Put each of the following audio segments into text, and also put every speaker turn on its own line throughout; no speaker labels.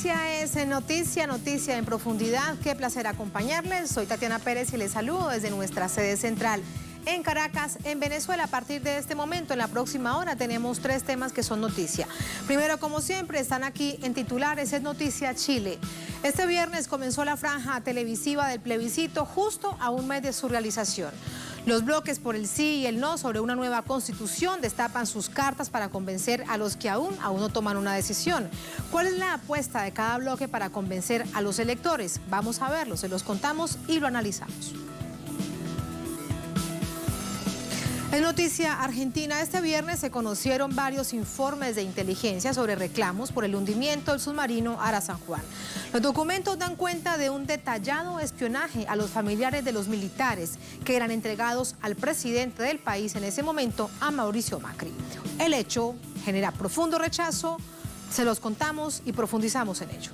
noticia es noticia, noticia en profundidad. Qué placer acompañarles. Soy Tatiana Pérez y les saludo desde nuestra sede central en Caracas, en Venezuela. A partir de este momento, en la próxima hora, tenemos 3 temas que son noticia. Primero, como siempre, están aquí en titulares, es noticia Chile. Este viernes comenzó la franja televisiva del plebiscito justo a un mes de su realización. Los bloques por el sí y el no sobre una nueva constitución destapan sus cartas para convencer a los que aún no toman una decisión. ¿Cuál es la apuesta de cada bloque para convencer a los electores? Vamos a verlo, se los contamos y lo analizamos. En noticia argentina, este viernes se conocieron varios informes de inteligencia sobre reclamos por el hundimiento del submarino Ara San Juan. Los documentos dan cuenta de un detallado espionaje a los familiares de los militares que eran entregados al presidente del país en ese momento, a Mauricio Macri. El hecho genera profundo rechazo, se los contamos y profundizamos en ello.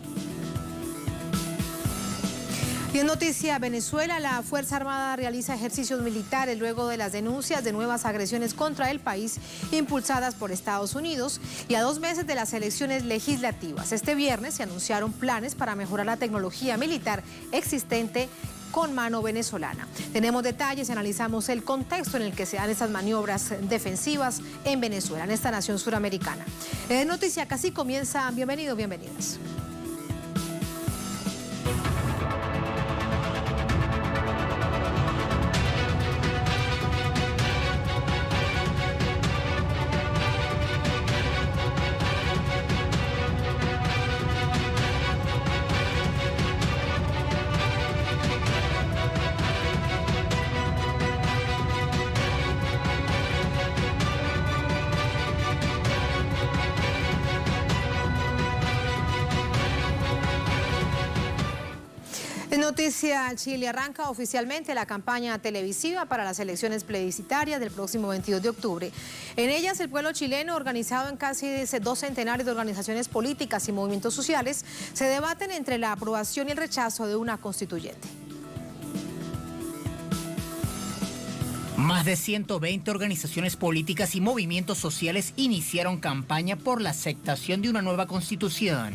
Y en noticia Venezuela, la Fuerza Armada realiza ejercicios militares luego de las denuncias de nuevas agresiones contra el país impulsadas por Estados Unidos y a 2 meses de las elecciones legislativas. Este viernes se anunciaron planes para mejorar la tecnología militar existente con mano venezolana. Tenemos detalles y analizamos el contexto en el que se dan estas maniobras defensivas en Venezuela, en esta nación suramericana. En noticia que así comienza. Bienvenidos, bienvenidas. Noticia Chile, arranca oficialmente la campaña televisiva para las elecciones plebiscitarias del próximo 22 de octubre. En ellas, el pueblo chileno, organizado en casi 2 centenares de organizaciones políticas y movimientos sociales, se debaten entre la aprobación y el rechazo de una constituyente.
Más de 120 organizaciones políticas y movimientos sociales iniciaron campaña por la aceptación de una nueva constitución,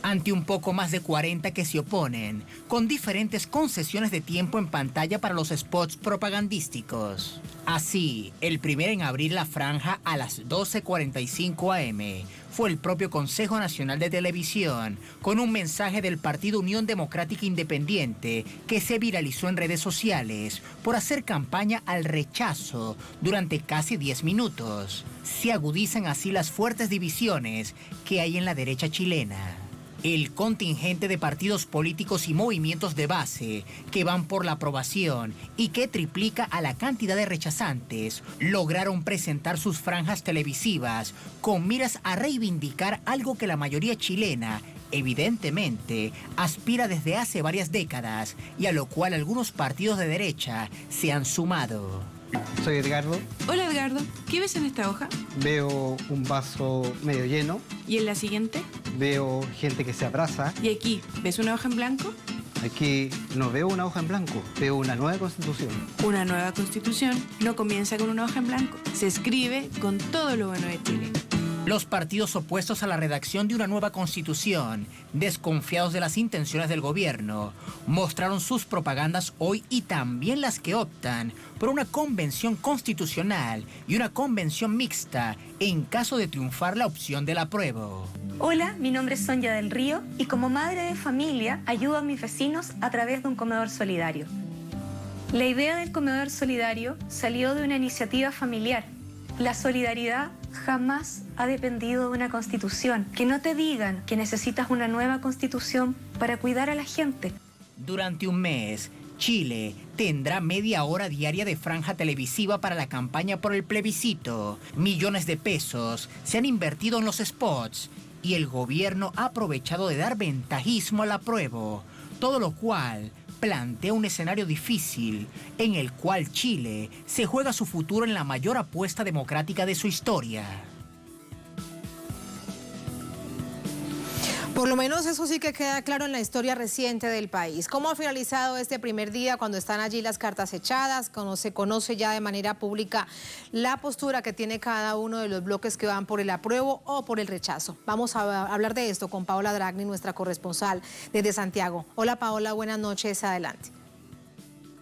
ante un poco más de 40 que se oponen, con diferentes concesiones de tiempo en pantalla para los spots propagandísticos. Así, el primero en abrir la franja a las 12:45 am fue el propio Consejo Nacional de Televisión, con un mensaje del Partido Unión Democrática Independiente que se viralizó en redes sociales por hacer campaña al rechazo durante casi 10 minutos. Se agudizan así las fuertes divisiones que hay en la derecha chilena. El contingente de partidos políticos y movimientos de base que van por la aprobación y que triplica a la cantidad de rechazantes lograron presentar sus franjas televisivas con miras a reivindicar algo que la mayoría chilena evidentemente aspira desde hace varias décadas y a lo cual algunos partidos de derecha se han sumado.
Soy Edgardo.
Hola Edgardo, ¿qué ves en esta hoja?
Veo un vaso medio lleno.
¿Y en la siguiente?
Veo gente que se abraza.
¿Y aquí, ves una hoja en blanco?
Aquí no veo una hoja en blanco, veo una nueva constitución.
Una nueva constitución no comienza con una hoja en blanco, se escribe con todo lo bueno de Chile.
Los partidos opuestos a la redacción de una nueva constitución, desconfiados de las intenciones del gobierno, mostraron sus propagandas hoy y también las que optan por una convención constitucional y una convención mixta en caso de triunfar la opción del apruebo.
Hola, mi nombre es Sonia del Río y como madre de familia ayudo a mis vecinos a través de un comedor solidario. La idea del comedor solidario salió de una iniciativa familiar. La solidaridad jamás ha dependido de una constitución. Que no te digan que necesitas una nueva constitución para cuidar a la gente.
Durante un mes, Chile tendrá media hora diaria de franja televisiva para la campaña por el plebiscito. Millones de pesos se han invertido en los spots y el gobierno ha aprovechado de dar ventajismo al apruebo, todo lo cual plantea un escenario difícil en el cual Chile se juega su futuro en la mayor apuesta democrática de su historia.
Por lo menos eso sí que queda claro en la historia reciente del país. ¿Cómo ha finalizado este primer día cuando están allí las cartas echadas, cuando se conoce ya de manera pública la postura que tiene cada uno de los bloques que van por el apruebo o por el rechazo? Vamos a hablar de esto con Paola Dragni, nuestra corresponsal desde Santiago. Hola Paola, buenas noches, adelante.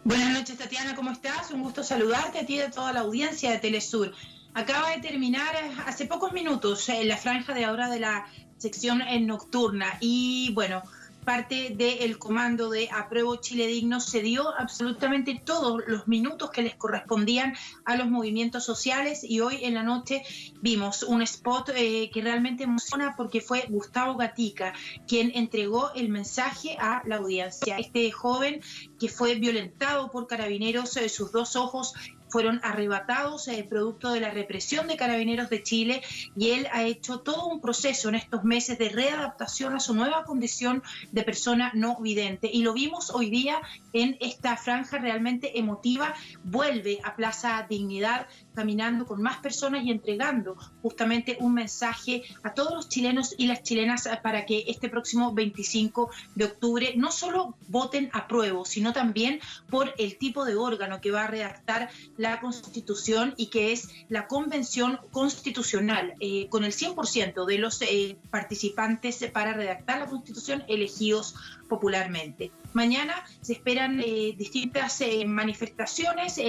Buenas noches, Tatiana, ¿cómo estás? Un gusto saludarte a ti y a toda la audiencia de Telesur. Acaba de terminar hace pocos minutos la franja de ahora de la sección nocturna y bueno, parte del comando de Apruebo Chile Digno se dio absolutamente todos los minutos que les correspondían a los movimientos sociales y hoy en la noche vimos un spot que realmente emociona porque fue Gustavo Gatica quien entregó el mensaje a la audiencia. Este joven que fue violentado por carabineros, sus dos ojos fueron arrebatados producto de la represión de Carabineros de Chile y él ha hecho todo un proceso en estos meses de readaptación a su nueva condición de persona no vidente y lo vimos hoy día en esta franja realmente emotiva. Vuelve a Plaza Dignidad caminando con más personas y entregando justamente un mensaje a todos los chilenos y las chilenas para que este próximo 25 de octubre no solo voten apruebo, sino también por el tipo de órgano que va a redactar la Constitución y que es la Convención Constitucional, con el 100% de los participantes para redactar la Constitución elegidos popularmente. Mañana se esperan distintas manifestaciones,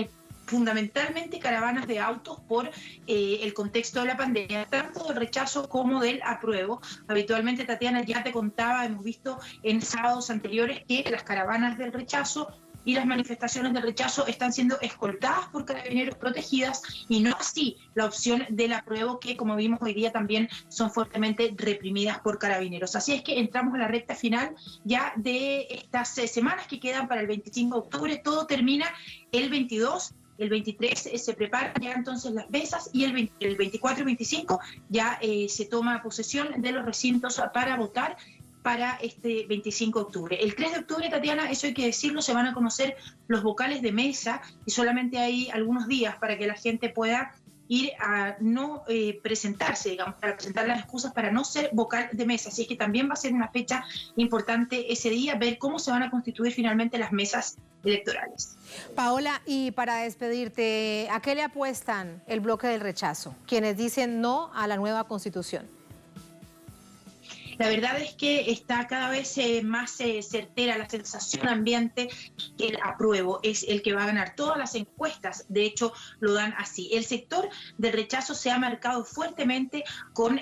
fundamentalmente caravanas de autos por el contexto de la pandemia, tanto del rechazo como del apruebo. Habitualmente, Tatiana, ya te contaba, hemos visto en sábados anteriores que las caravanas del rechazo y las manifestaciones de rechazo están siendo escoltadas por carabineros protegidas y no así la opción del apruebo que, como vimos hoy día, también son fuertemente reprimidas por carabineros. Así es que entramos a la recta final ya de estas semanas que quedan para el 25 de octubre. Todo termina el 22. El 23 se preparan ya entonces las mesas y el 24 y 25 ya se toma posesión de los recintos para votar para este 25 de octubre. El 3 de octubre, Tatiana, eso hay que decirlo, se van a conocer los vocales de mesa y solamente hay algunos días para que la gente pueda ir a no presentarse, digamos, para presentar las excusas para no ser vocal de mesa. Así es que también va a ser una fecha importante ese día, ver cómo se van a constituir finalmente las mesas electorales.
Paola, y para despedirte, ¿a qué le apuestan el bloque del rechazo? Quienes dicen no a la nueva Constitución.
La verdad es que está cada vez más certera la sensación ambiente que el apruebo es el que va a ganar. Todas las encuestas, de hecho, lo dan así. El sector del rechazo se ha marcado fuertemente con,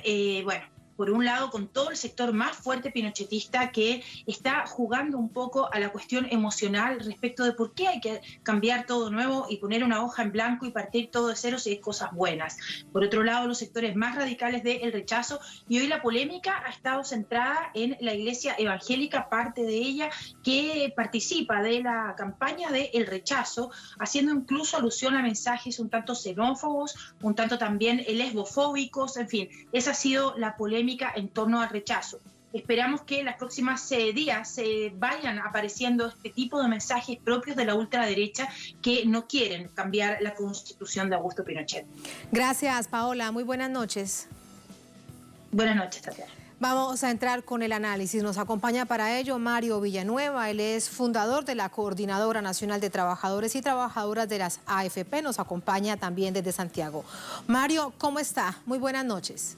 por un lado, con todo el sector más fuerte pinochetista que está jugando un poco a la cuestión emocional respecto de por qué hay que cambiar todo nuevo y poner una hoja en blanco y partir todo de cero si hay cosas buenas. Por otro lado, los sectores más radicales del rechazo, y hoy la polémica ha estado centrada en la Iglesia Evangélica, parte de ella que participa de la campaña del rechazo, haciendo incluso alusión a mensajes un tanto xenófobos, un tanto también lesbofóbicos, en fin, esa ha sido la polémica en torno al rechazo. Esperamos que en los próximos días vayan apareciendo este tipo de mensajes propios de la ultraderecha que no quieren cambiar la Constitución de Augusto Pinochet.
Gracias, Paola. Muy buenas noches.
Buenas noches, Tatiana.
Vamos a entrar con el análisis. Nos acompaña para ello Mario Villanueva. Él es fundador de la Coordinadora Nacional de Trabajadores y Trabajadoras de las AFP. Nos acompaña también desde Santiago. Mario, ¿cómo está? Muy buenas noches.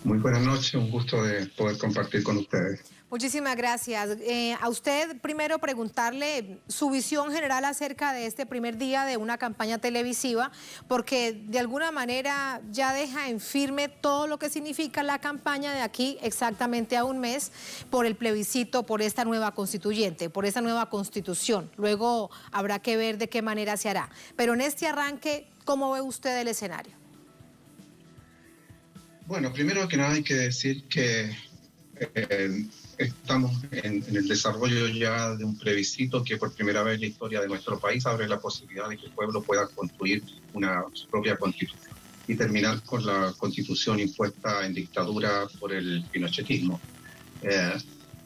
Muy buenas noches, un gusto de poder compartir con ustedes.
Muchísimas gracias. A usted primero preguntarle su visión general acerca de este primer día de una campaña televisiva, porque de alguna manera ya deja en firme todo lo que significa la campaña de aquí exactamente a un mes por el plebiscito, por esta nueva constituyente, por esta nueva constitución. Luego habrá que ver de qué manera se hará. Pero en este arranque, ¿cómo ve usted el escenario?
Bueno, primero que nada hay que decir que estamos en el desarrollo ya de un plebiscito que por primera vez en la historia de nuestro país abre la posibilidad de que el pueblo pueda construir su propia constitución y terminar con la constitución impuesta en dictadura por el pinochetismo.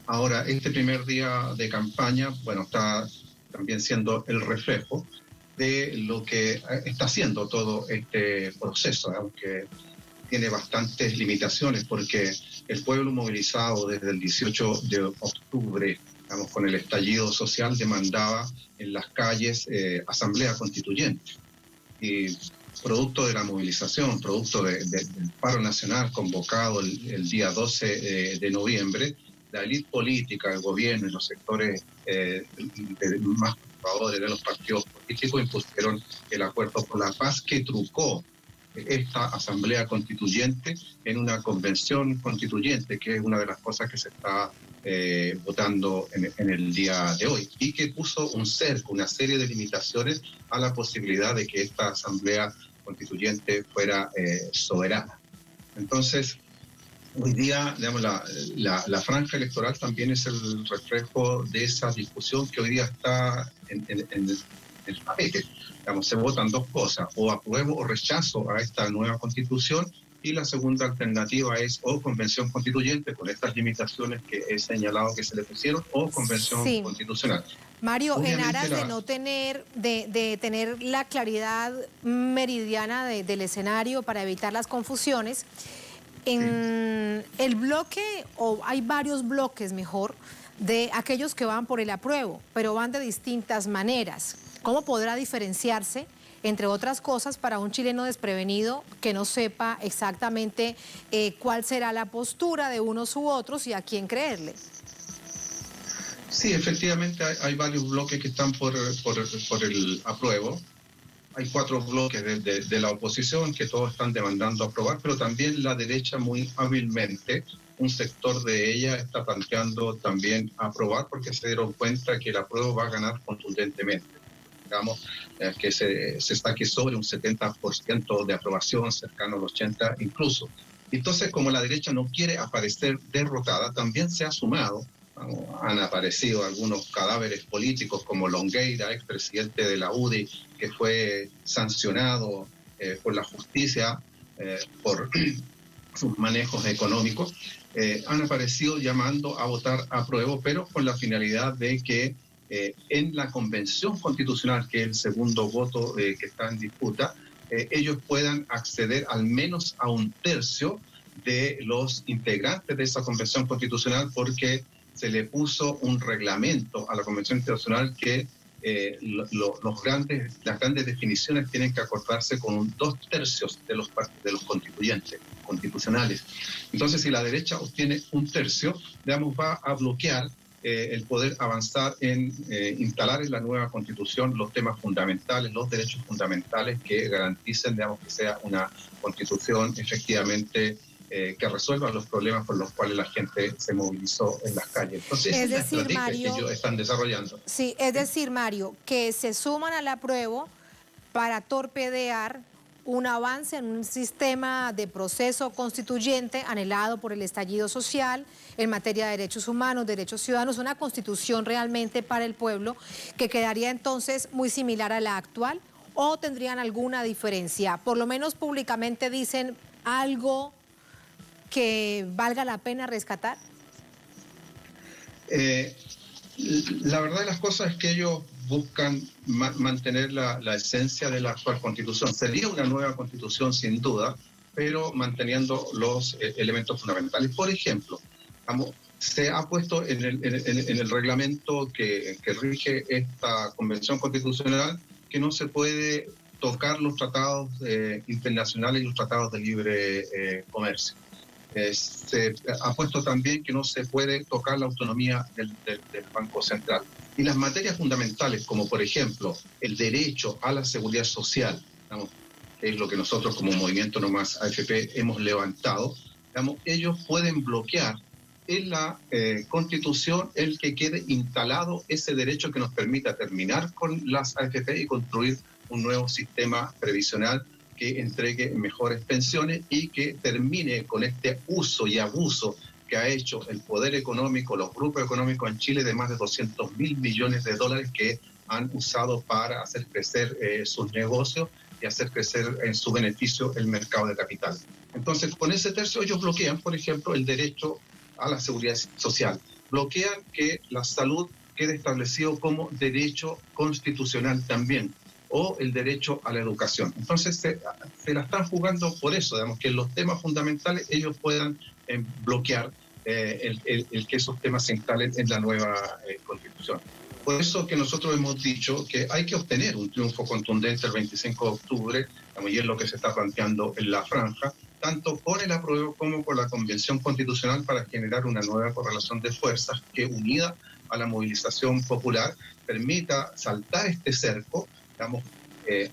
Ahora, este primer día de campaña, bueno, está también siendo el reflejo de lo que está haciendo todo este proceso, aunque tiene bastantes limitaciones porque el pueblo movilizado desde el 18 de octubre, digamos, con el estallido social, demandaba en las calles asamblea constituyente. Y producto de la movilización, producto del paro nacional convocado el día 12 de noviembre, la élite política, el gobierno y los sectores más conservadores de los partidos políticos impusieron el acuerdo por la paz, que trucó esta asamblea constituyente en una convención constituyente, que es una de las cosas que se está votando en el día de hoy, y que puso un cerco, una serie de limitaciones a la posibilidad de que esta asamblea constituyente fuera soberana. Entonces, hoy día, digamos, la franja electoral también es el reflejo de esa discusión que hoy día está en el tapete. Digamos, se votan dos cosas: o apruebo o rechazo a esta nueva constitución, y la segunda alternativa es o convención constituyente con estas limitaciones que he señalado que se le pusieron, o convención constitucional.
Mario,
Obviamente,
en aras de no tener, de tener la claridad meridiana del escenario para evitar las confusiones, en el bloque, o hay varios bloques mejor, de aquellos que van por el apruebo, pero van de distintas maneras. ¿Cómo podrá diferenciarse, entre otras cosas, para un chileno desprevenido que no sepa exactamente cuál será la postura de unos u otros y a quién creerle?
Sí, efectivamente hay varios bloques que están por el apruebo. Hay 4 bloques de la oposición que todos están demandando aprobar, pero también la derecha, muy hábilmente, un sector de ella está planteando también aprobar, porque se dieron cuenta que el apruebo va a ganar contundentemente. Digamos, que se estaque sobre un 70% de aprobación, cercano al 80% incluso. Entonces, como la derecha no quiere aparecer derrotada, también se ha sumado. Han aparecido algunos cadáveres políticos como Longueira, expresidente de la UDI, que fue sancionado por la justicia por sus manejos económicos. Han aparecido llamando a votar apruebo, pero con la finalidad de que en la Convención Constitucional, que es el segundo voto que está en disputa, ellos puedan acceder al menos a un tercio de los integrantes de esa Convención Constitucional, porque se le puso un reglamento a la Convención Internacional que las grandes definiciones tienen que acordarse con 2/3 de los constitucionales. Entonces, si la derecha obtiene un tercio, digamos, va a bloquear el poder avanzar en instalar en la nueva Constitución los temas fundamentales, los derechos fundamentales que garanticen, digamos, que sea una Constitución efectivamente que resuelva los problemas por los cuales la gente se movilizó en las calles. Entonces,
es
esa
decir,
es la estrategia
Mario,
que ellos están desarrollando.
Sí, es decir, Mario, que se suman al apruebo para torpedear un avance en un sistema de proceso constituyente anhelado por el estallido social en materia de derechos humanos, derechos ciudadanos, una constitución realmente para el pueblo, que quedaría entonces muy similar a la actual, o tendrían alguna diferencia. Por lo menos públicamente dicen algo que valga la pena rescatar.
La verdad de las cosas es que ellos buscan mantener la esencia de la actual Constitución. Sería una nueva Constitución sin duda, pero manteniendo los elementos fundamentales. Por ejemplo, se ha puesto en el reglamento que rige esta Convención Constitucional que no se puede tocar los tratados internacionales y los tratados de libre comercio. Se ha puesto también que no se puede tocar la autonomía del Banco Central. Y las materias fundamentales, como por ejemplo el derecho a la seguridad social, digamos, que es lo que nosotros como Movimiento No Más AFP hemos levantado, digamos, ellos pueden bloquear en la Constitución el que quede instalado ese derecho que nos permita terminar con las AFP y construir un nuevo sistema previsional que entregue mejores pensiones y que termine con este uso y abuso que ha hecho el poder económico, los grupos económicos en Chile, de más de 200.000 millones de dólares que han usado para hacer crecer sus negocios y hacer crecer en su beneficio el mercado de capital. Entonces, con ese tercio ellos bloquean, por ejemplo, el derecho a la seguridad social. Bloquean que la salud quede establecido como derecho constitucional también. o el derecho a la educación. Entonces se la están jugando por eso, digamos, que en los temas fundamentales ellos puedan bloquear el que esos temas se instalen en la nueva Constitución. Por eso que nosotros hemos dicho que hay que obtener un triunfo contundente el 25 de octubre, y es lo que se está planteando en la franja, tanto por el apruebo como por la Convención Constitucional, para generar una nueva correlación de fuerzas que, unida a la movilización popular, permita saltar este cerco, digamos,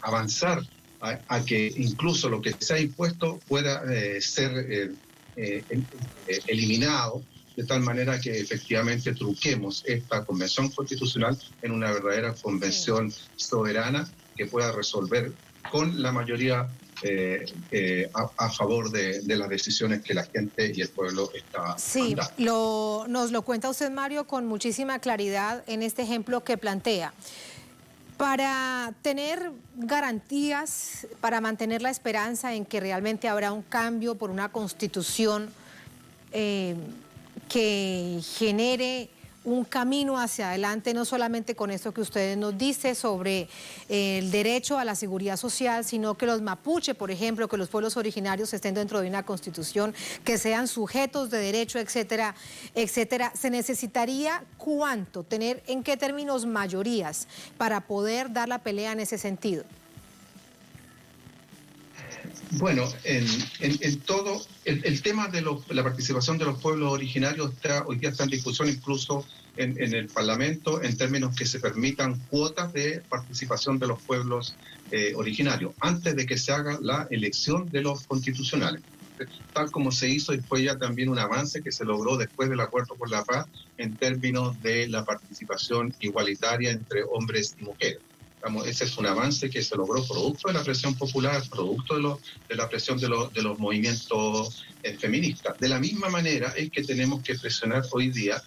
avanzar a que incluso lo que se ha impuesto pueda ser eliminado, de tal manera que efectivamente truquemos esta Convención Constitucional en una verdadera convención soberana que pueda resolver con la mayoría a favor de las decisiones que la gente y el pueblo está mandando.
Nos lo cuenta usted, Mario, con muchísima claridad en este ejemplo que plantea. Para tener garantías, para mantener la esperanza en que realmente habrá un cambio por una constitución que genere un camino hacia adelante, no solamente con esto que ustedes nos dicen sobre el derecho a la seguridad social, sino que los mapuche, por ejemplo, que los pueblos originarios estén dentro de una constitución, que sean sujetos de derecho, etcétera, etcétera. ¿Se necesitaría cuánto? ¿Tener en qué términos mayorías para poder dar la pelea en ese sentido?
Bueno, en todo, el tema de la participación de los pueblos originarios hoy día está en discusión incluso en el Parlamento, en términos que se permitan cuotas de participación de los pueblos originarios, antes de que se haga la elección de los constitucionales, tal como se hizo, y fue ya también un avance que se logró después del Acuerdo por la Paz en términos de la participación igualitaria entre hombres y mujeres. Ese es un avance que se logró producto de la presión popular, producto de la presión de los movimientos feministas. De la misma manera es que tenemos que presionar hoy día,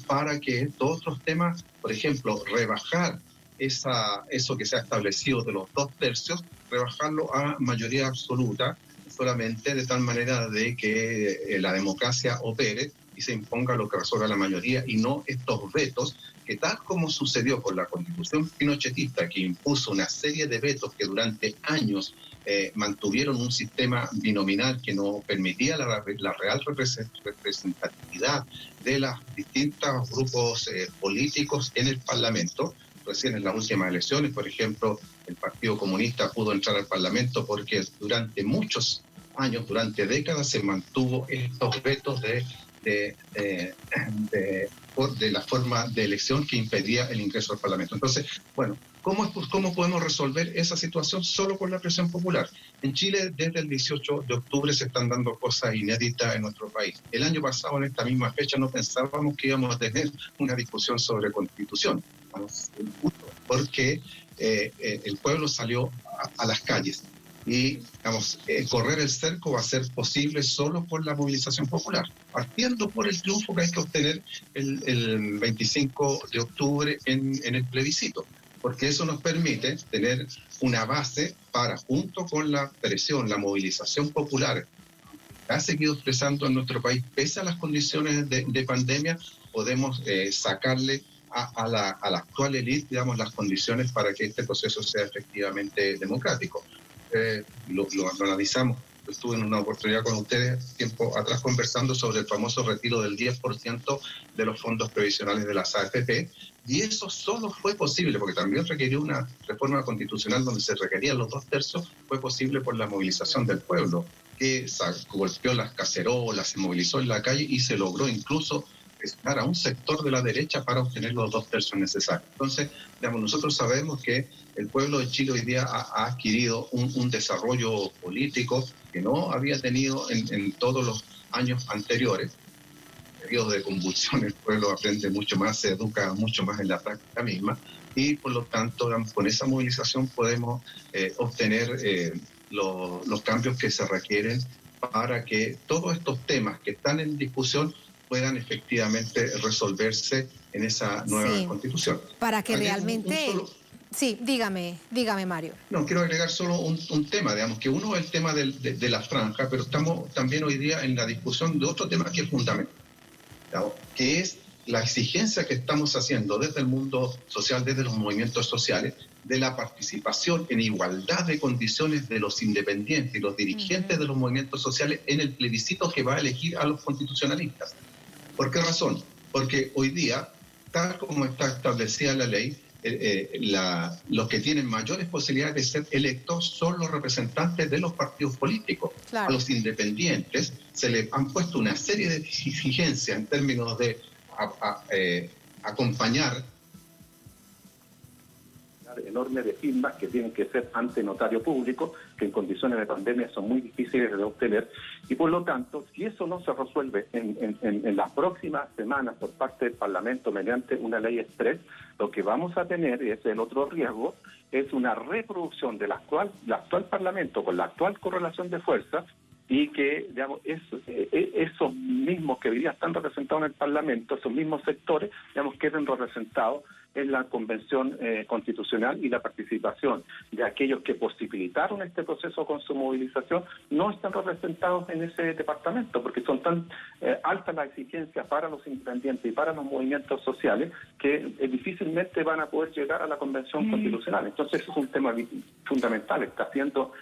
para que todos otros temas, por ejemplo, rebajar eso que se ha establecido de los 2/3, rebajarlo a mayoría absoluta, solamente de tal manera de que la democracia opere y se imponga lo que resuelva la mayoría, y no estos vetos que, tal como sucedió con la Constitución pinochetista, que impuso una serie de vetos que durante años mantuvieron un sistema binominal que no permitía la real representatividad de los distintos grupos políticos en el Parlamento. Recién en las últimas elecciones, por ejemplo, el Partido Comunista pudo entrar al Parlamento porque durante muchos años, durante décadas, se mantuvo estos vetos de la forma de elección que impedía el ingreso al Parlamento. Entonces, bueno, ¿cómo podemos resolver esa situación? Solo con la presión popular. En Chile, desde el 18 de octubre se están dando cosas inéditas en nuestro país. El año pasado, en esta misma fecha, no pensábamos que íbamos a tener una discusión sobre Constitución, porque el pueblo salió a las calles. Y, correr el cerco va a ser posible solo por la movilización popular, partiendo por el triunfo que hay que obtener el 25 de octubre en el plebiscito, porque eso nos permite tener una base para, junto con la presión, la movilización popular que ha seguido expresando en nuestro país, pese a las condiciones de pandemia, podemos sacarle a la actual élite, las condiciones para que este proceso sea efectivamente democrático. Lo analizamos. Estuve en una oportunidad con ustedes tiempo atrás conversando sobre el famoso retiro del 10% de los fondos previsionales de las AFP, y eso solo fue posible, porque también requirió una reforma constitucional donde se requerían los 2/3, fue posible por la movilización del pueblo, que golpeó las cacerolas, se movilizó en la calle y se logró incluso presionar a un sector de la derecha para obtener los 2/3 necesarios. Entonces, nosotros sabemos que el pueblo de Chile hoy día ha adquirido un desarrollo político que no había tenido en todos los años anteriores. En periodos de convulsión el pueblo aprende mucho más, se educa mucho más en la práctica misma, y por lo tanto con esa movilización podemos obtener los cambios que se requieren para que todos estos temas que están en discusión puedan efectivamente resolverse en esa nueva Constitución.
Para que realmente... Sí, dígame, Mario.
No, quiero agregar solo un tema, que uno es el tema de la franja, pero estamos también hoy día en la discusión de otro tema que es fundamental, que es la exigencia que estamos haciendo desde el mundo social, desde los movimientos sociales, de la participación en igualdad de condiciones de los independientes y los dirigentes de los movimientos sociales en el plebiscito que va a elegir a los constitucionalistas. ¿Por qué razón? Porque hoy día, tal como está establecida la ley, los que tienen mayores posibilidades de ser electos son los representantes de los partidos políticos. Claro. A los independientes se les han puesto una serie de exigencias en términos de acompañar
enorme de firmas que tienen que ser ante notario público, que en condiciones de pandemia son muy difíciles de obtener, y por lo tanto, si eso no se resuelve en las próximas semanas por parte del Parlamento mediante una ley express, lo que vamos a tener es el otro riesgo, es una reproducción del actual Parlamento con la actual correlación de fuerzas, y que, digamos, esos mismos que hoy día están representados en el Parlamento, esos mismos sectores, digamos, queden representados en la Convención Constitucional, y la participación de aquellos que posibilitaron este proceso con su movilización no están representados en ese departamento, porque son tan altas las exigencias para los independientes y para los movimientos sociales que difícilmente van a poder llegar a la Convención Constitucional. Entonces, eso es un tema fundamental, está siendo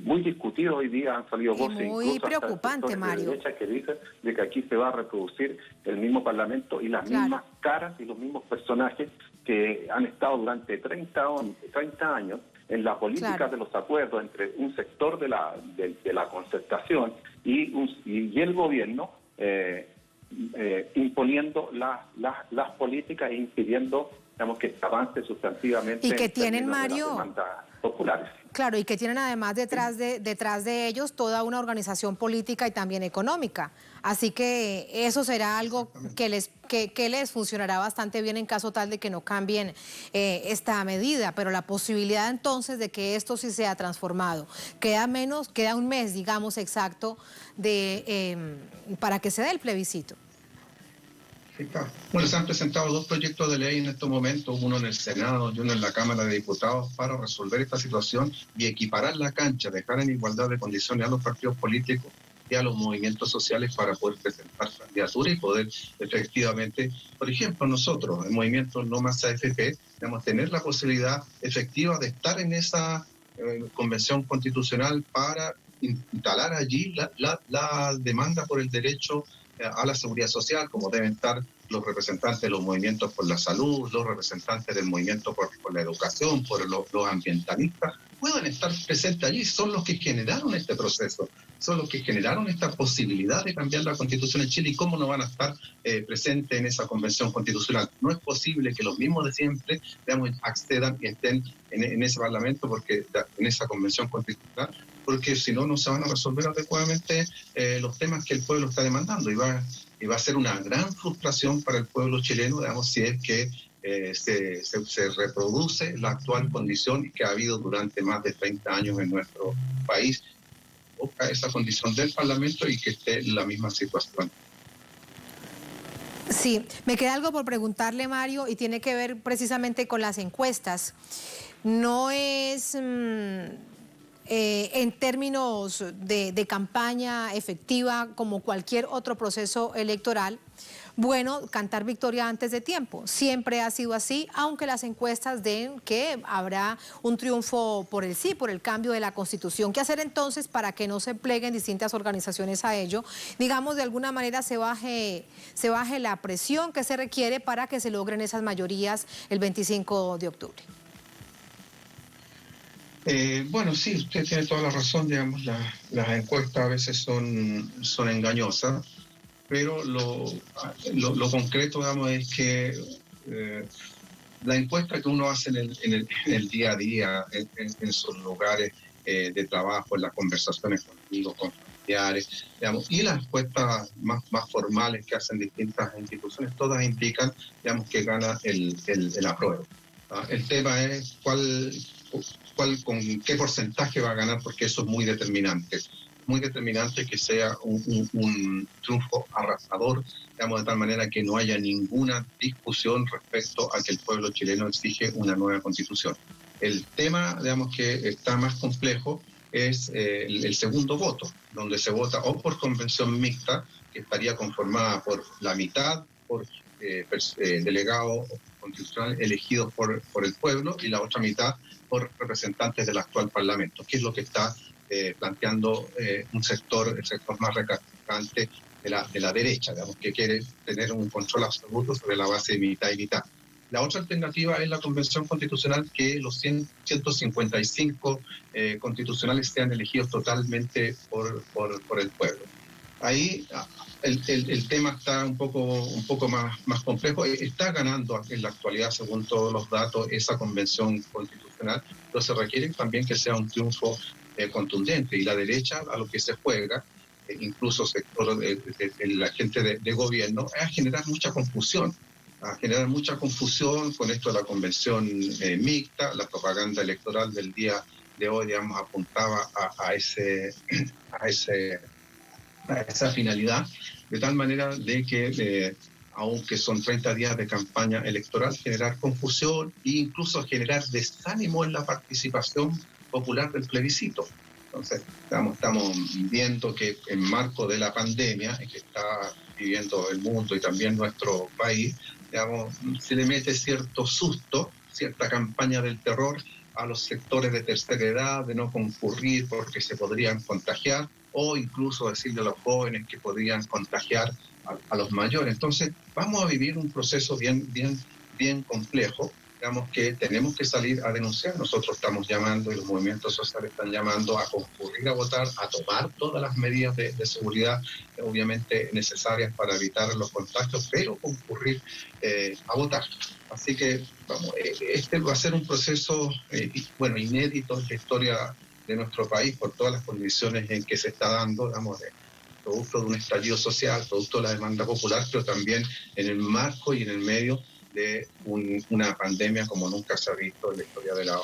muy discutido hoy día, han salido voces
muy preocupante, Mario,
de derecha que dicen de que aquí se va a reproducir el mismo Parlamento y las mismas caras y los mismos personajes que han estado durante 30 años en la política de los acuerdos entre un sector de la concertación y el gobierno, imponiendo las políticas e impidiendo, digamos, que avance sustantivamente
y que tienen, Mario,
las demandas populares.
Claro, y que tienen además detrás de ellos toda una organización política y también económica. Así que eso será algo que les funcionará bastante bien en caso tal de que no cambien esta medida. Pero la posibilidad entonces de que esto sí sea transformado, queda un mes, digamos, exacto para que se dé el plebiscito.
Bueno, se han presentado 2 proyectos de ley en estos momentos, uno en el Senado y uno en la Cámara de Diputados, para resolver esta situación y equiparar la cancha, dejar en igualdad de condiciones a los partidos políticos y a los movimientos sociales para poder presentar candidaturas y poder efectivamente, por ejemplo, nosotros, el movimiento No Más AFP, debemos tener la posibilidad efectiva de estar en esa convención constitucional para instalar allí la demanda por el derecho a la seguridad social, como deben estar los representantes de los movimientos por la salud, los representantes del movimiento por la educación, por los ambientalistas, pueden estar presentes allí, son los que generaron este proceso, son los que generaron esta posibilidad de cambiar la Constitución en Chile, y cómo no van a estar presentes en esa convención constitucional. No es posible que los mismos de siempre, digamos, accedan y estén en ese Parlamento, porque en esa convención constitucional, porque si no, no se van a resolver adecuadamente los temas que el pueblo está demandando, y va a ser una gran frustración para el pueblo chileno, digamos, si es que se reproduce la actual condición que ha habido durante más de 30 años en nuestro país, esa condición del Parlamento y que esté en la misma situación.
Sí, me queda algo por preguntarle, Mario, y tiene que ver precisamente con las encuestas. No es en términos de campaña efectiva como cualquier otro proceso electoral, bueno, cantar victoria antes de tiempo. Siempre ha sido así, aunque las encuestas den que habrá un triunfo por el sí, por el cambio de la Constitución. ¿Qué hacer entonces para que no se pleguen distintas organizaciones a ello? Digamos, de alguna manera se baje la presión que se requiere para que se logren esas mayorías el 25 de octubre.
Bueno, sí, usted tiene toda la razón, digamos, las encuestas a veces son engañosas, pero lo concreto, digamos, es que la encuesta que uno hace en el día a día, en sus lugares de trabajo, en las conversaciones con amigos, con familiares, digamos, y las encuestas más formales que hacen distintas instituciones, todas indican, digamos, que gana el apruebo. El tema es con qué porcentaje va a ganar, porque eso es muy determinante. Muy determinante que sea un triunfo arrasador, digamos, de tal manera que no haya ninguna discusión respecto a que el pueblo chileno exige una nueva constitución. El tema, digamos, que está más complejo es el segundo voto, donde se vota o por convención mixta, que estaría conformada por la mitad por delegados constitucionales elegidos por el pueblo y la otra mitad por representantes del actual Parlamento, que es lo que está planteando el sector más recalcitrante de la derecha, digamos, que quiere tener un control absoluto sobre la base de mitad y mitad. La otra alternativa es la Convención Constitucional, que los 155 constitucionales sean elegidos totalmente por el pueblo. Ahí el tema está un poco más complejo. Está ganando en la actualidad, según todos los datos, esa Convención Constitucional, pero se requiere también que sea un triunfo contundente. Y la derecha, a lo que se juega, incluso sector de la gente de gobierno, es a generar mucha confusión con esto de la convención mixta. La propaganda electoral del día de hoy, digamos, apuntaba a esa finalidad, de tal manera de que, aunque son 30 días de campaña electoral, generar confusión e incluso generar desánimo en la participación popular del plebiscito. Entonces, estamos viendo que en marco de la pandemia en que está viviendo el mundo y también nuestro país, digamos, se le mete cierto susto, cierta campaña del terror a los sectores de tercera edad de no concurrir porque se podrían contagiar, o incluso decirle a los jóvenes que podrían contagiar a los mayores. Entonces, vamos a vivir un proceso bien complejo, digamos, que tenemos que salir a denunciar. Nosotros estamos llamando, y los movimientos sociales están llamando a concurrir a votar, a tomar todas las medidas de seguridad, obviamente necesarias para evitar los contagios, pero concurrir a votar. Así que, vamos, este va a ser un proceso, inédito en la historia de nuestro país, por todas las condiciones en que se está dando, digamos, producto de un estallido social, producto de la demanda popular, pero también en el marco y en el medio de una pandemia como nunca se ha visto en la historia de la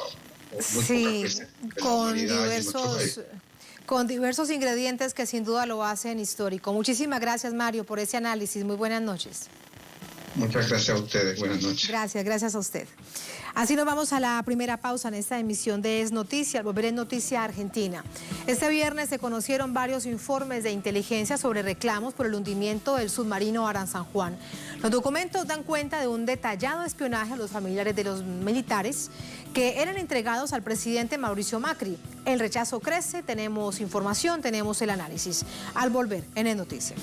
con diversos ingredientes que sin duda lo hacen histórico. Muchísimas gracias, Mario, por ese análisis. Muy buenas noches.
Muchas gracias a ustedes. Buenas noches.
Gracias a usted. Así nos vamos a la primera pausa en esta emisión de Es Noticia. Al volver en Noticia Argentina. Este viernes se conocieron varios informes de inteligencia sobre reclamos por el hundimiento del submarino Aran San Juan. Los documentos dan cuenta de un detallado espionaje a los familiares de los militares que eran entregados al presidente Mauricio Macri. El rechazo crece, tenemos información, tenemos el análisis. Al volver en Es Noticia.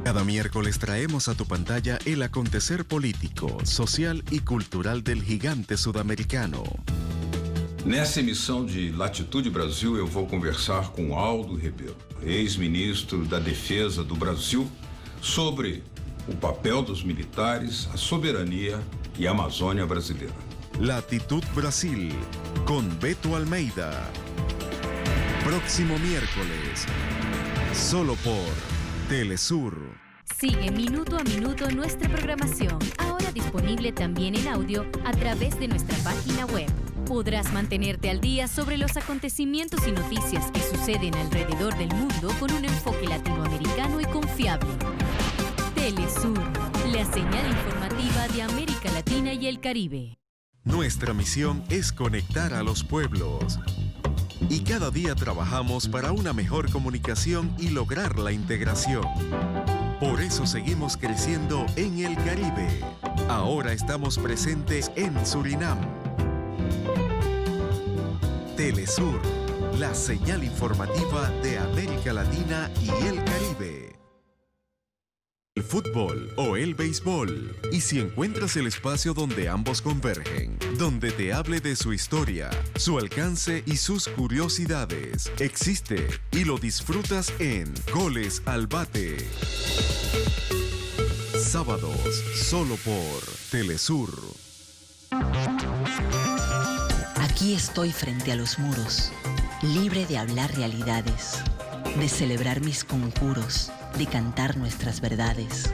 Cada miércoles traemos a tu pantalla el acontecer político, social e cultural del gigante sudamericano.
Nessa emissão de Latitude Brasil, eu vou conversar com Aldo Rebelo, ex-ministro da Defesa do Brasil, sobre o papel dos militares, a soberania e a Amazônia brasileira.
Latitud Brasil, con Beto Almeida. Próximo miércoles, solo por Telesur.
Sigue minuto a minuto nuestra programación, ahora disponible también en audio a través de nuestra página web. Podrás mantenerte al día sobre los acontecimientos y noticias que suceden alrededor del mundo con un enfoque latinoamericano y confiable. Telesur, la señal informativa de América Latina y el Caribe.
Nuestra misión es conectar a los pueblos. Y cada día trabajamos para una mejor comunicación y lograr la integración. Por eso seguimos creciendo en el Caribe. Ahora estamos presentes en Surinam. Telesur, la señal informativa de América Latina y el Caribe. El fútbol o el béisbol. Y si encuentras el espacio donde ambos convergen, donde te hable de su historia, su alcance y sus curiosidades, existe y lo disfrutas en Goles al Bate. Sábados, solo por Telesur.
Aquí estoy frente a los muros, libre de hablar realidades, de celebrar mis conjuros, de cantar nuestras verdades.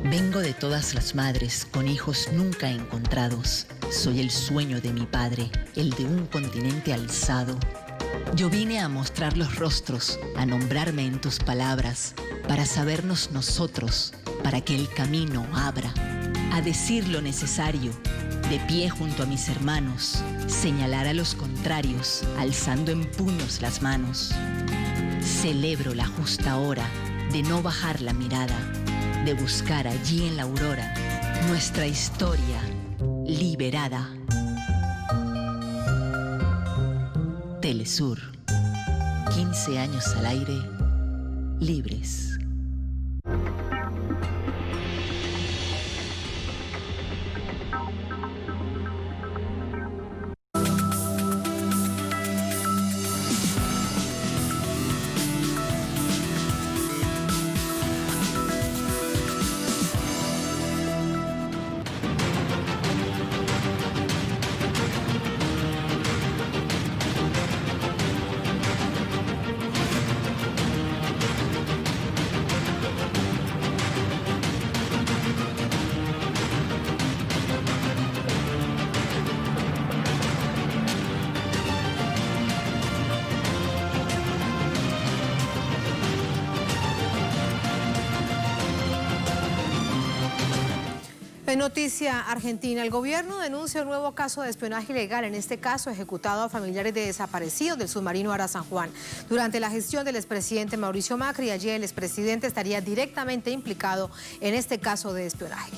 Vengo de todas las madres con hijos nunca encontrados. Soy el sueño de mi padre, el de un continente alzado. Yo vine a mostrar los rostros, a nombrarme en tus palabras, para sabernos nosotros, para que el camino abra, a decir lo necesario, de pie junto a mis hermanos, señalar a los contrarios, alzando en puños las manos. Celebro la justa hora de no bajar la mirada, de buscar allí en la aurora nuestra historia liberada. Telesur, 15 años al aire, libres.
En noticia argentina, el gobierno denuncia un nuevo caso de espionaje ilegal, en este caso ejecutado a familiares de desaparecidos del submarino Ara San Juan. Durante la gestión del expresidente Mauricio Macri, allí el expresidente estaría directamente implicado en este caso de espionaje.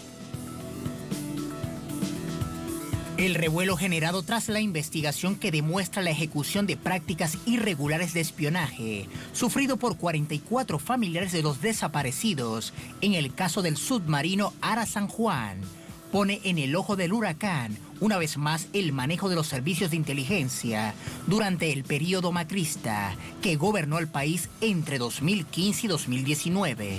El revuelo generado tras la investigación que demuestra la ejecución de prácticas irregulares de espionaje sufrido por 44 familiares de los desaparecidos en el caso del submarino Ara San Juan pone en el ojo del huracán una vez más el manejo de los servicios de inteligencia durante el periodo macrista que gobernó el país entre 2015 y 2019.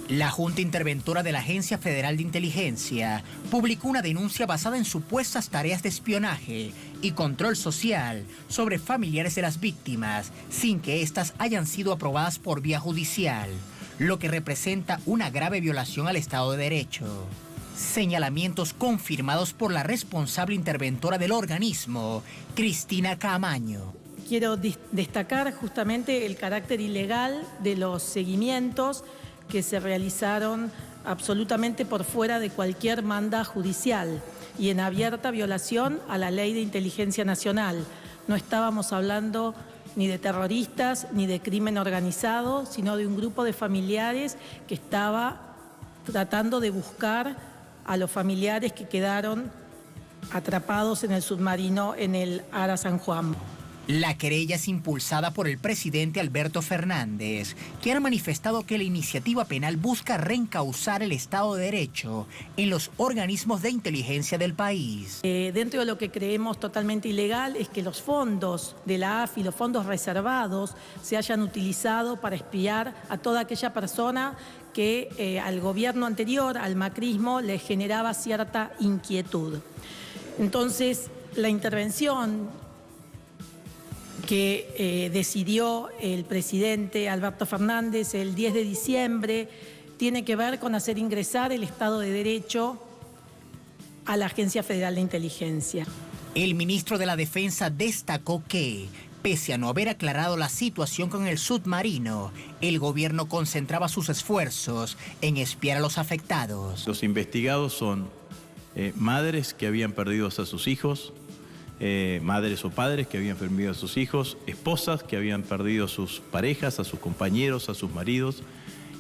La Junta Interventora de la Agencia Federal de Inteligencia publicó una denuncia basada en supuestas tareas de espionaje y control social sobre familiares de las víctimas, sin que éstas hayan sido aprobadas por vía judicial, lo que representa una grave violación al Estado de Derecho. Señalamientos confirmados por la responsable interventora del organismo, Cristina Camaño.
Quiero destacar justamente el carácter ilegal de los seguimientos que se realizaron absolutamente por fuera de cualquier manda judicial y en abierta violación a la Ley de Inteligencia Nacional. No estábamos hablando ni de terroristas ni de crimen organizado, sino de un grupo de familiares que estaba tratando de buscar a los familiares que quedaron atrapados en el submarino en el Ara San Juan.
La querella es impulsada por el presidente Alberto Fernández, quien ha manifestado que la iniciativa penal busca reencauzar el Estado de Derecho en los organismos de inteligencia del país.
Dentro de lo que creemos totalmente ilegal es que los fondos de la AFI, los fondos reservados, se hayan utilizado para espiar a toda aquella persona que al gobierno anterior, al macrismo, le generaba cierta inquietud. Entonces, la intervención que decidió el presidente Alberto Fernández el 10 de diciembre tiene que ver con hacer ingresar el Estado de Derecho a la Agencia Federal de Inteligencia.
El ministro de la Defensa destacó que, pese a no haber aclarado la situación con el submarino, el gobierno concentraba sus esfuerzos en espiar a los afectados.
Los investigados son madres que habían perdido a sus hijos, madres o padres que habían perdido a sus hijos, esposas que habían perdido a sus parejas, a sus compañeros, a sus maridos,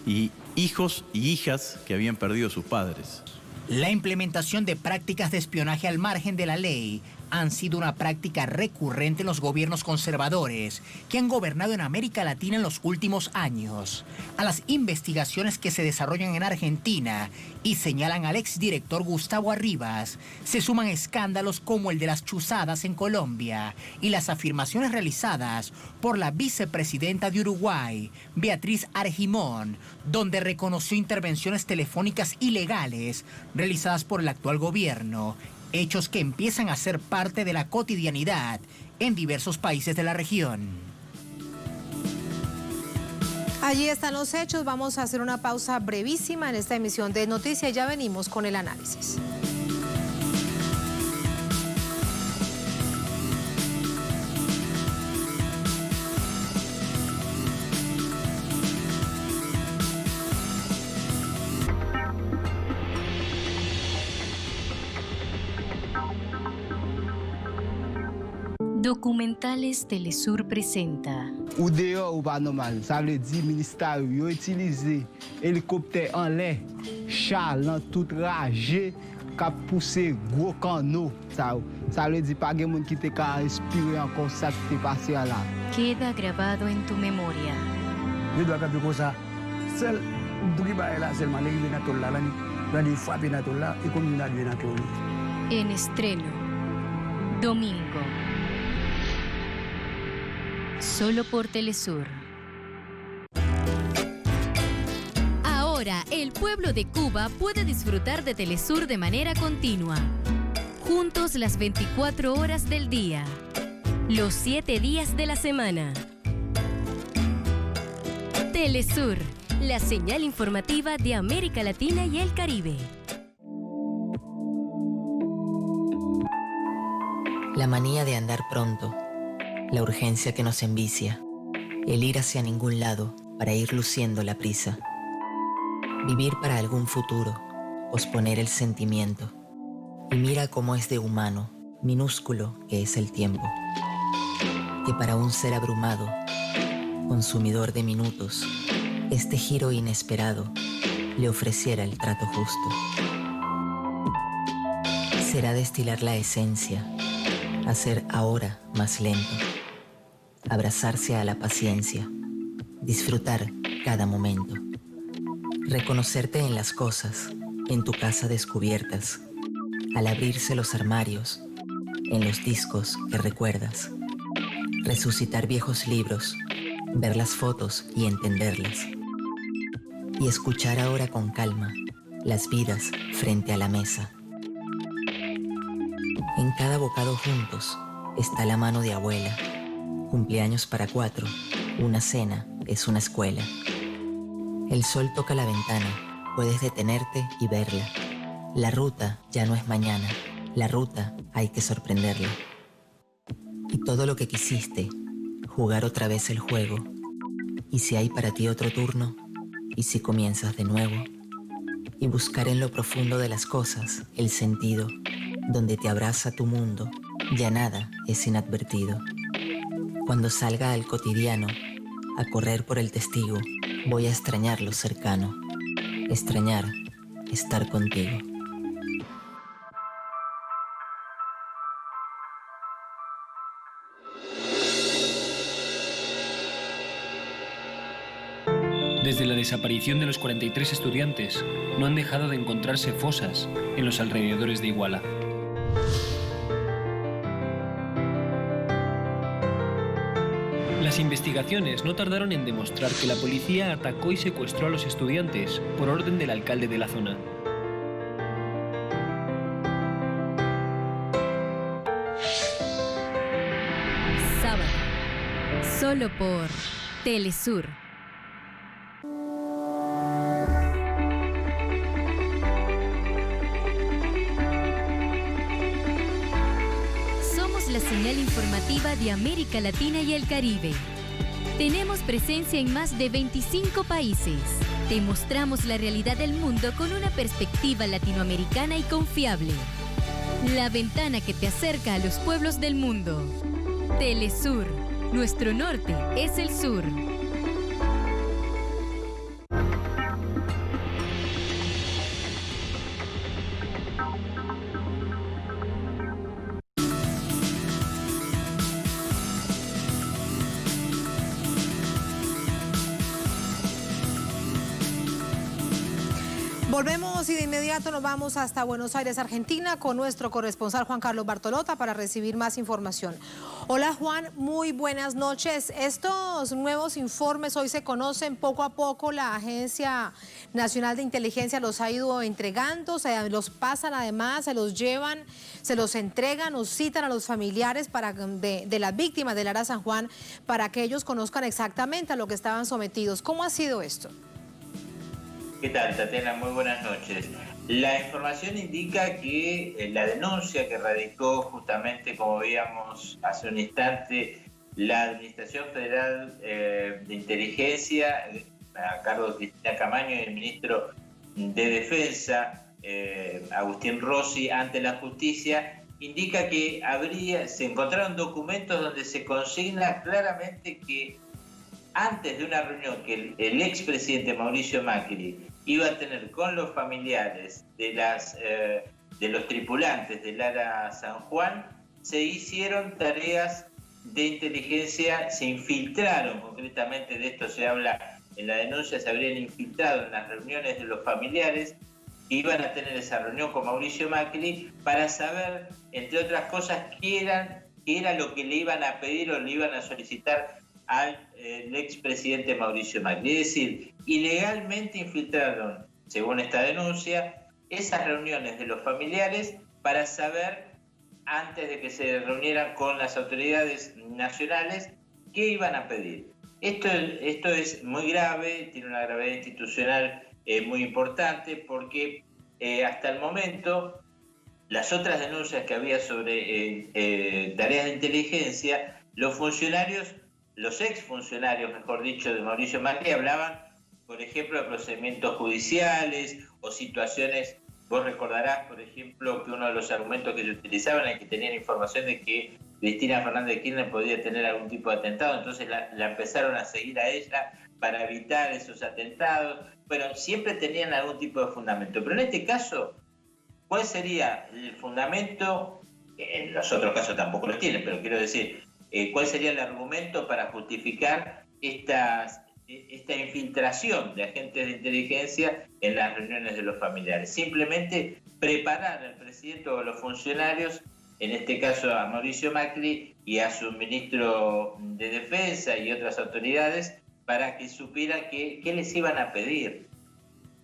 y hijos y hijas que habían perdido a sus padres.
La implementación de prácticas de espionaje al margen de la ley han sido una práctica recurrente en los gobiernos conservadores que han gobernado en América Latina en los últimos años. A las investigaciones que se desarrollan en Argentina y señalan al exdirector Gustavo Arribas, se suman escándalos como el de las chuzadas en Colombia y las afirmaciones realizadas por la vicepresidenta de Uruguay, Beatriz Argimón, donde reconoció intervenciones telefónicas ilegales realizadas por el actual gobierno, hechos que empiezan a ser parte de la cotidianidad en diversos países de la región.
Allí están los hechos. Vamos a hacer una pausa brevísima en esta emisión de Noticias. Ya venimos con el análisis.
Documentales Telesur presenta.
Ou dehors ou pas normal, ça veut dire ministère yo utilisé hélicoptère en l'air, char dans tout trajet qu'a poussé gros canot. Ça veut dire pas gen monde qui te ka respirer encore ça qui t'est passé là.
Queda grabado en tu memoria.
Yo dois capter comme ça. Seul driba là seulement les vénatol là, la ni fois vénatol là et comme une vénatol.
En estreno. Domingo. Solo por Telesur. Ahora, el pueblo de Cuba puede disfrutar de Telesur de manera continua. Juntos las 24 horas del día. Los 7 días de la semana. Telesur, la señal informativa de América Latina y el Caribe.
La manía de andar pronto, la urgencia que nos envicia, el ir hacia ningún lado para ir luciendo la prisa. Vivir para algún futuro, posponer el sentimiento. Y mira cómo es de humano, minúsculo que es el tiempo. Que para un ser abrumado, consumidor de minutos, este giro inesperado le ofreciera el trato justo. Será destilar la esencia, hacer ahora más lento, abrazarse a la paciencia, disfrutar cada momento, reconocerte en las cosas, en tu casa descubiertas, al abrirse los armarios, en los discos que recuerdas, resucitar viejos libros, ver las fotos y entenderlas, y escuchar ahora con calma las vidas frente a la mesa. En cada bocado juntos está la mano de abuela. Cumpleaños para 4, una cena es una escuela. El sol toca la ventana, puedes detenerte y verla. La ruta ya no es mañana, la ruta hay que sorprenderla. Y todo lo que quisiste, jugar otra vez el juego. Y si hay para ti otro turno, y si comienzas de nuevo. Y buscar en lo profundo de las cosas el sentido. Donde te abraza tu mundo, ya nada es inadvertido. Cuando salga al cotidiano, a correr por el testigo, voy a extrañar lo cercano, extrañar estar contigo.
Desde la desaparición de los 43 estudiantes, no han dejado de encontrarse fosas en los alrededores de Iguala. Las investigaciones no tardaron en demostrar que la policía atacó y secuestró a los estudiantes por orden del alcalde de la zona.
Sábado. Solo por Telesur. La señal informativa de América Latina y el Caribe. Tenemos presencia en más de 25 países. Te mostramos la realidad del mundo con una perspectiva latinoamericana y confiable. La ventana que te acerca a los pueblos del mundo. Telesur. Nuestro norte es el sur.
Volvemos y de inmediato nos vamos hasta Buenos Aires, Argentina, con nuestro corresponsal Juan Carlos Bartolota para recibir más información. Hola Juan, muy buenas noches. Estos nuevos informes hoy se conocen poco a poco, la Agencia Nacional de Inteligencia los ha ido entregando, los pasan además, se los llevan, se los entregan o citan a los familiares de las víctimas del Ara San Juan para que ellos conozcan exactamente a lo que estaban sometidos. ¿Cómo ha sido esto?
¿Qué tal, Tatiana? Muy buenas noches. La información indica que la denuncia que radicó justamente, como veíamos hace un instante, la Administración Federal de Inteligencia, a cargo de Cristina Camaño, y el ministro de Defensa, Agustín Rossi, ante la justicia, indica que se encontraron documentos donde se consigna claramente que antes de una reunión que el expresidente Mauricio Macri iba a tener con los familiares de los tripulantes del ARA San Juan, se hicieron tareas de inteligencia, se infiltraron, concretamente de esto se habla en la denuncia, se habrían infiltrado en las reuniones de los familiares, iban a tener esa reunión con Mauricio Macri para saber, entre otras cosas, qué era lo que le iban a pedir o le iban a solicitar al expresidente Mauricio Macri. Es decir, ilegalmente infiltraron, según esta denuncia, esas reuniones de los familiares para saber, antes de que se reunieran con las autoridades nacionales, qué iban a pedir. Esto es muy grave, tiene una gravedad institucional muy importante, porque hasta el momento las otras denuncias que había sobre tareas de inteligencia, los exfuncionarios, mejor dicho, de Mauricio Macri hablaban, por ejemplo, de procedimientos judiciales o situaciones. Vos recordarás, por ejemplo, que uno de los argumentos que se utilizaban es que tenían información de que Cristina Fernández de Kirchner podía tener algún tipo de atentado, entonces la empezaron a seguir a ella para evitar esos atentados. Bueno, siempre tenían algún tipo de fundamento. Pero en este caso, ¿cuál sería el fundamento? En los otros casos tampoco los tienen, pero quiero decir, ¿cuál sería el argumento para justificar esta infiltración de agentes de inteligencia en las reuniones de los familiares? Simplemente preparar al presidente o a los funcionarios, en este caso a Mauricio Macri y a su ministro de Defensa y otras autoridades, para que supieran qué les iban a pedir.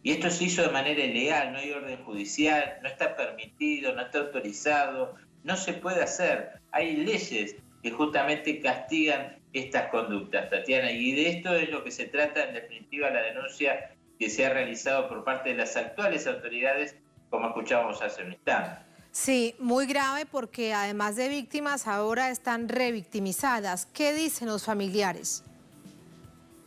Y esto se hizo de manera ilegal, no hay orden judicial, no está permitido, no está autorizado, no se puede hacer. Hay leyes que justamente castigan estas conductas, Tatiana, y de esto es lo que se trata en definitiva la denuncia que se ha realizado por parte de las actuales autoridades, como escuchábamos hace un instante.
Sí, muy grave, porque además de víctimas ahora están revictimizadas. ¿Qué dicen los familiares?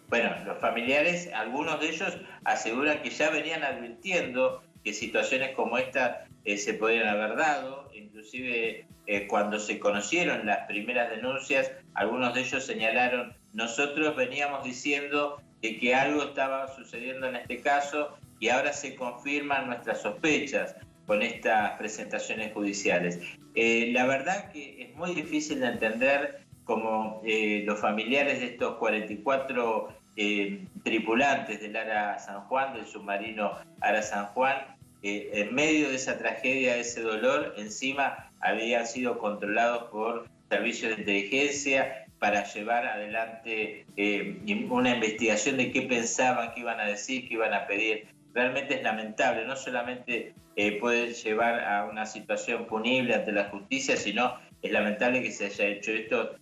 Bueno, los familiares, algunos de ellos aseguran que ya venían advirtiendo que situaciones como esta se podrían haber dado, inclusive cuando se conocieron las primeras denuncias, algunos de ellos señalaron: nosotros veníamos diciendo que algo estaba sucediendo en este caso y ahora se confirman nuestras sospechas con estas presentaciones judiciales. La verdad que es muy difícil de entender cómo los familiares de estos 44 tripulantes del ARA San Juan, del submarino ARA San Juan, en medio de esa tragedia, de ese dolor, encima habían sido controlados por servicios de inteligencia para llevar adelante una investigación de qué pensaban, qué iban a decir, qué iban a pedir. Realmente es lamentable, no solamente puede llevar a una situación punible ante la justicia, sino es lamentable que se haya hecho esto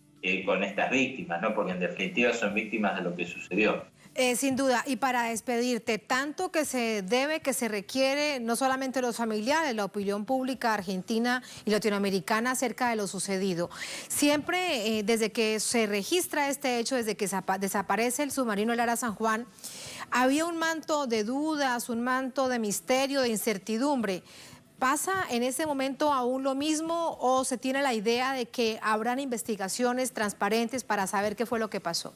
con estas víctimas, ¿no? Porque en definitiva son víctimas de lo que sucedió.
Sin duda, y para despedirte, tanto que se debe, que se requiere, no solamente los familiares, la opinión pública argentina y latinoamericana acerca de lo sucedido. Siempre, desde que se registra este hecho, desde que desaparece el submarino el ARA San Juan, había un manto de dudas, un manto de misterio, de incertidumbre. ¿Pasa en ese momento aún lo mismo o se tiene la idea de que habrán investigaciones transparentes para saber qué fue lo que pasó?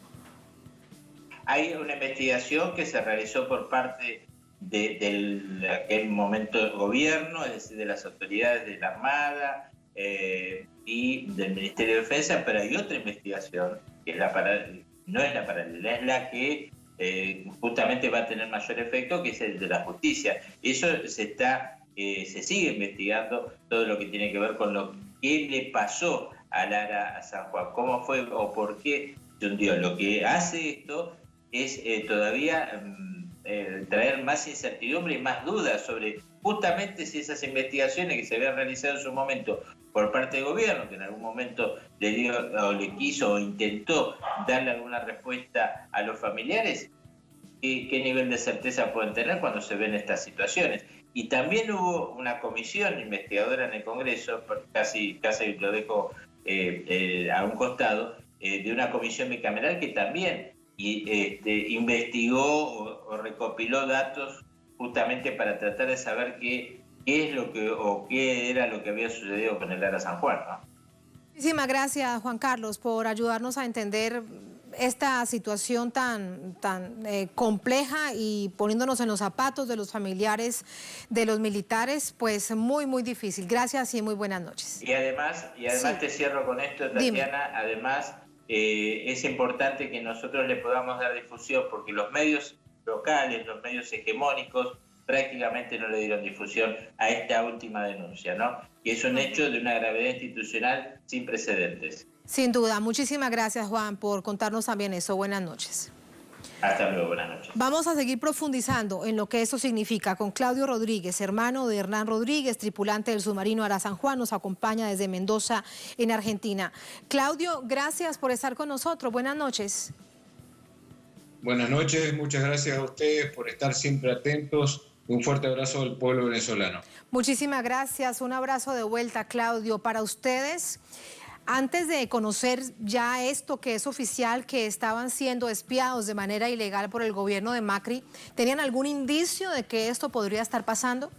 Hay una investigación que se realizó por parte de aquel momento del gobierno, es decir, de las autoridades de la Armada y del Ministerio de Defensa, pero hay otra investigación, que es no es la paralela, es la que justamente va a tener mayor efecto, que es el de la justicia. Eso se sigue investigando, todo lo que tiene que ver con lo que le pasó al ARA San Juan, cómo fue o por qué se hundió. Lo que hace esto es todavía traer más incertidumbre y más dudas sobre justamente si esas investigaciones que se habían realizado en su momento por parte del gobierno, que en algún momento le dio o le quiso o intentó darle alguna respuesta a los familiares, qué nivel de certeza pueden tener cuando se ven estas situaciones. Y también hubo una comisión investigadora en el Congreso, casi lo dejo a un costado, de una comisión bicameral que también investigó o recopiló datos justamente para tratar de saber qué qué era lo que había sucedido con el Ara San Juan, ¿no?
Muchísimas gracias, Juan Carlos, por ayudarnos a entender esta situación tan compleja y poniéndonos en los zapatos de los familiares de los militares, pues muy difícil. Gracias y muy buenas noches.
Y además sí. Te cierro con esto, Tatiana. Dime. Además, es importante que nosotros le podamos dar difusión, porque los medios locales, los medios hegemónicos, prácticamente no le dieron difusión a esta última denuncia, ¿no? Que es un hecho de una gravedad institucional sin precedentes.
Sin duda. Muchísimas gracias, Juan, por contarnos también eso. Buenas noches.
Hasta luego, buenas noches.
Vamos a seguir profundizando en lo que eso significa con Claudio Rodríguez, hermano de Hernán Rodríguez, tripulante del submarino Ara San Juan, nos acompaña desde Mendoza, en Argentina. Claudio, gracias por estar con nosotros. Buenas noches.
Buenas noches, muchas gracias a ustedes por estar siempre atentos. Un fuerte abrazo al pueblo venezolano.
Muchísimas gracias. Un abrazo de vuelta, Claudio. Para ustedes, antes de conocer ya esto que es oficial, que estaban siendo espiados de manera ilegal por el gobierno de Macri, ¿tenían algún indicio de que esto podría estar pasando?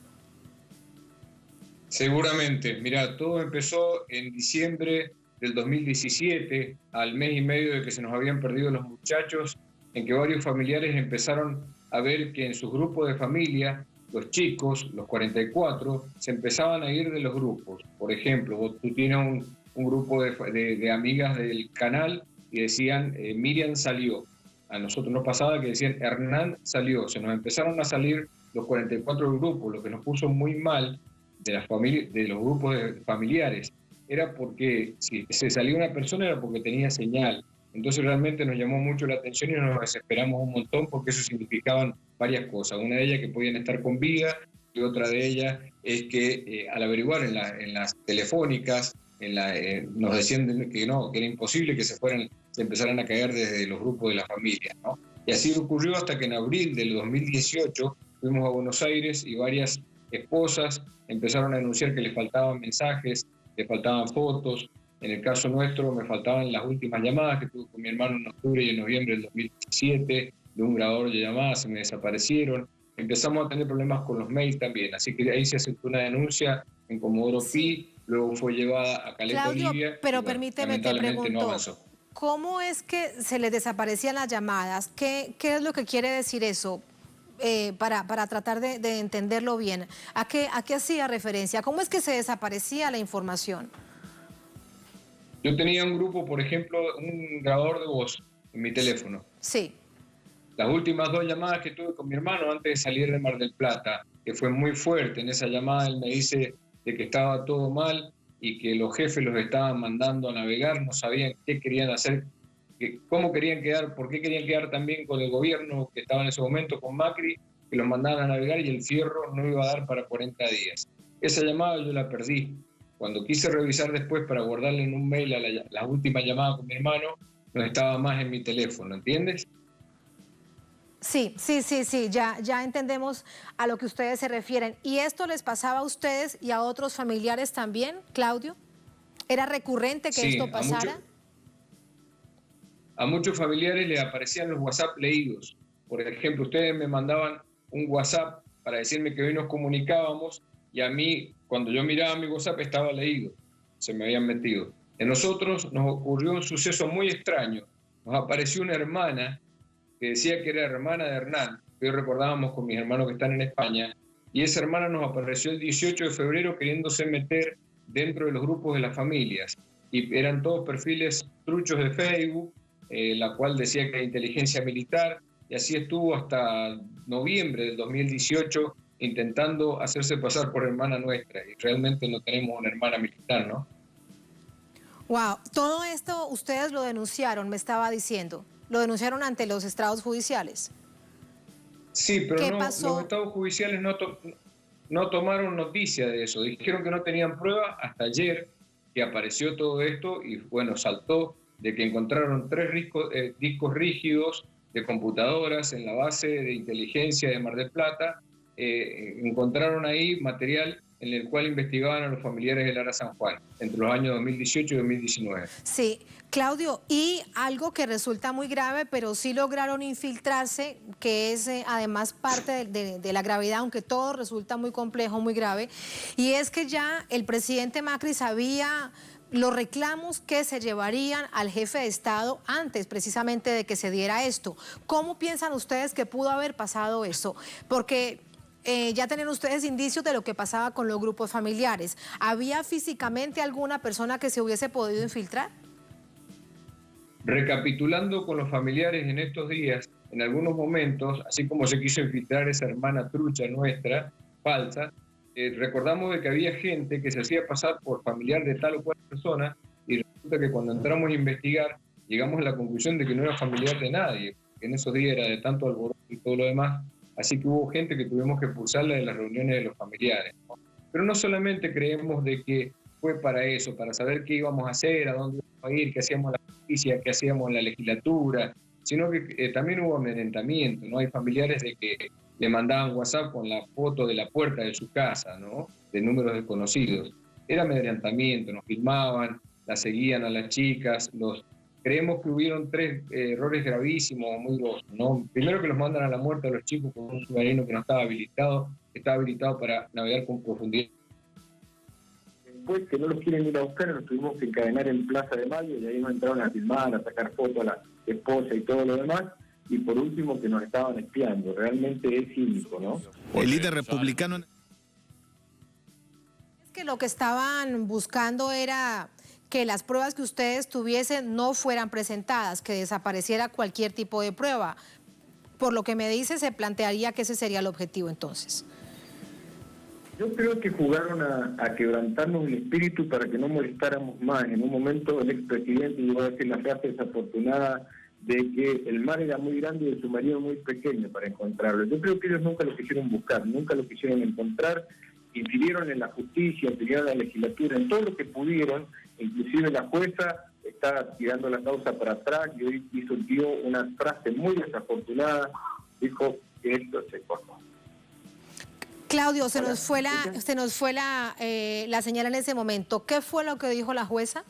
Seguramente. Mira, todo empezó en diciembre del 2017, al mes y medio de que se nos habían perdido los muchachos, en que varios familiares empezaron a ver que en sus grupos de familia, los chicos, los 44, se empezaban a ir de los grupos. Por ejemplo, tú tienes un grupo de amigas del canal y decían, Miriam salió. A nosotros nos pasaba que decían, Hernán salió. Se nos empezaron a salir los 44 grupos, lo que nos puso muy mal de los grupos familiares. Era porque si se salía una persona era porque tenía señal. Entonces realmente nos llamó mucho la atención y nos desesperamos un montón, porque eso significaban varias cosas. Una de ellas que podían estar con vida, y otra de ellas es que al averiguar en las telefónicas, nos decían que no, que era imposible que se empezaran a caer desde los grupos de la familia, ¿no? Y así ocurrió hasta que en abril del 2018 fuimos a Buenos Aires y varias esposas empezaron a anunciar que les faltaban mensajes, les faltaban fotos. En el caso nuestro me faltaban las últimas llamadas que tuve con mi hermano en octubre y en noviembre del 2017, de un grabador de llamadas, se me desaparecieron. Empezamos a tener problemas con los mails también, así que ahí se aceptó una denuncia en Comodoro Pi, luego fue llevada a Caleta,
Claudio,
Olivia.
pero permíteme, te pregunto,
no avanzó.
¿Cómo es que se les desaparecían las llamadas? ¿Qué es lo que quiere decir eso? Para tratar de entenderlo bien. ¿A qué hacía referencia? ¿Cómo es que se desaparecía la información?
Yo tenía un grupo, por ejemplo, un grabador de voz en mi teléfono.
Sí.
Las últimas 2 llamadas que tuve con mi hermano antes de salir de Mar del Plata, que fue muy fuerte, en esa llamada él me dice de que estaba todo mal y que los jefes los estaban mandando a navegar, no sabían qué querían hacer, cómo querían quedar, por qué querían quedar también con el gobierno que estaba en ese momento, con Macri, que los mandaban a navegar y el fierro no iba a dar para 40 días. Esa llamada yo la perdí. Cuando quise revisar después para guardarle en un mail a la última llamada con mi hermano, no estaba más en mi teléfono, ¿entiendes?
Sí, ya entendemos a lo que ustedes se refieren. ¿Y esto les pasaba a ustedes y a otros familiares también, Claudio? ¿Era recurrente que esto pasara?
A muchos familiares les aparecían los WhatsApp leídos. Por ejemplo, ustedes me mandaban un WhatsApp para decirme que hoy nos comunicábamos y a mí, cuando yo miraba mi WhatsApp, estaba leído. Se me habían metido. En nosotros nos ocurrió un suceso muy extraño. Nos apareció una hermana que decía que era hermana de Hernán, que hoy recordábamos con mis hermanos que están en España, y esa hermana nos apareció el 18 de febrero queriéndose meter dentro de los grupos de las familias. Y eran todos perfiles truchos de Facebook, la cual decía que era inteligencia militar, y así estuvo hasta noviembre del 2018 intentando hacerse pasar por hermana nuestra, y realmente no tenemos una hermana militar, ¿no?
Wow, todo esto ustedes lo denunciaron, me estaba diciendo. ¿Lo denunciaron ante los estrados judiciales?
Sí, pero
¿Qué
no,
pasó?
los estados judiciales no tomaron noticia de eso. Dijeron que no tenían pruebas hasta ayer, que apareció todo esto y bueno, saltó de que encontraron 3 discos rígidos de computadoras en la base de inteligencia de Mar del Plata. Encontraron ahí material en el cual investigaban a los familiares de Lara San Juan entre los años 2018 y 2019.
Sí, Claudio, y algo que resulta muy grave, pero sí lograron infiltrarse, que es además parte de la gravedad, aunque todo resulta muy complejo, muy grave, y es que ya el presidente Macri sabía los reclamos que se llevarían al jefe de Estado antes precisamente de que se diera esto. ¿Cómo piensan ustedes que pudo haber pasado eso? Porque ya tienen ustedes indicios de lo que pasaba con los grupos familiares. ¿Había físicamente alguna persona que se hubiese podido infiltrar?
Recapitulando con los familiares en estos días, en algunos momentos, así como se quiso infiltrar esa hermana trucha nuestra, falsa, recordamos de que había gente que se hacía pasar por familiar de tal o cual persona, y resulta que cuando entramos a investigar llegamos a la conclusión de que no era familiar de nadie, que en esos días era de tanto alboroto y todo lo demás, así que hubo gente que tuvimos que expulsarla de las reuniones de los familiares, ¿no? Pero no solamente creemos de que fue para eso, para saber qué íbamos a hacer, a dónde íbamos a ir, qué hacíamos en la justicia, qué hacíamos en la legislatura, sino que también hubo amedrentamiento, ¿no? Hay familiares de que le mandaban WhatsApp con la foto de la puerta de su casa, ¿no? De números desconocidos. Era amedrentamiento, nos filmaban, la seguían a las chicas, creemos que hubieron 3 errores gravísimos, muy grosos, ¿no? Primero, que los mandan a la muerte a los chicos con un submarino que no estaba habilitado para navegar con profundidad.
Después, que no los quieren ir a buscar, nos tuvimos que encadenar en Plaza de Mayo, y ahí nos entraron a filmar, a sacar fotos a la esposa y todo lo demás. Y por último, que nos estaban espiando. Realmente es cínico, ¿no?
El líder republicano...
Es que lo que estaban buscando era que las pruebas que ustedes tuviesen no fueran presentadas, que desapareciera cualquier tipo de prueba. Por lo que me dice, se plantearía que ese sería el objetivo entonces.
Yo creo que jugaron a quebrantarnos el espíritu para que no molestáramos más. En un momento el expresidente llegó a decir la frase desafortunada de que el mar era muy grande y el submarino muy pequeño para encontrarlo. Yo creo que ellos nunca lo quisieron buscar, nunca lo quisieron encontrar, infirieron en la justicia, infirieron en la legislatura, en todo lo que pudieron, inclusive la jueza está tirando la causa para atrás y hoy dio una frase muy desafortunada, dijo que esto se cortó.
Claudio, se nos fue la señal en ese momento. ¿Qué fue lo que dijo la jueza?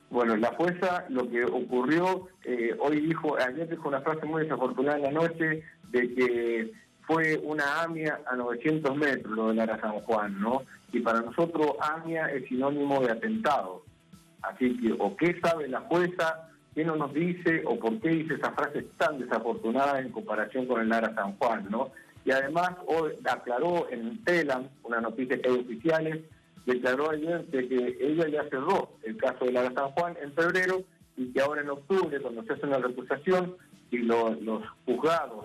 Bueno, la jueza, lo que ocurrió, ayer dijo una frase muy desafortunada en la noche, de que fue una AMIA a 900 metros lo de Lara San Juan, ¿no? Y para nosotros AMIA es sinónimo de atentado. Así que, o qué sabe la jueza, qué no nos dice, o por qué dice esa frase tan desafortunada en comparación con el Lara San Juan, ¿no? Y además hoy aclaró en Telam, una noticia que hay oficiales, declaró ayer de que ella ya cerró el caso de Lara San Juan en febrero y que ahora en octubre, cuando se hace una recusación y los juzgados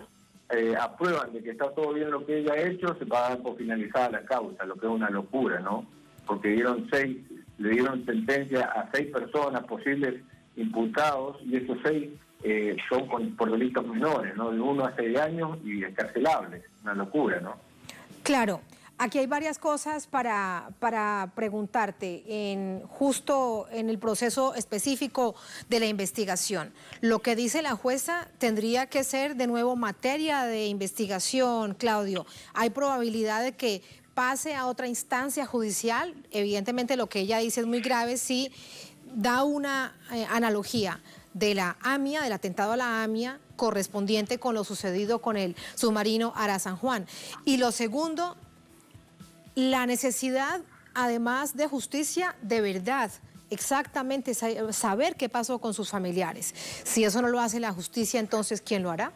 aprueban de que está todo bien lo que ella ha hecho, se va a dar por finalizada la causa, lo que es una locura, ¿no? Porque le dieron sentencia a 6 personas posibles imputados y esos 6 son por delitos menores, ¿no? De 1 a 6 años y escarcelables, una locura, ¿no?
Claro. Aquí hay varias cosas para preguntarte, justo en el proceso específico de la investigación. Lo que dice la jueza tendría que ser de nuevo materia de investigación, Claudio. ¿Hay probabilidad de que pase a otra instancia judicial? Evidentemente lo que ella dice es muy grave, sí da una analogía de la AMIA, del atentado a la AMIA, correspondiente con lo sucedido con el submarino Lara San Juan. Y lo segundo, la necesidad, además de justicia, de verdad, exactamente saber qué pasó con sus familiares. Si eso no lo hace la justicia, entonces, ¿quién lo hará?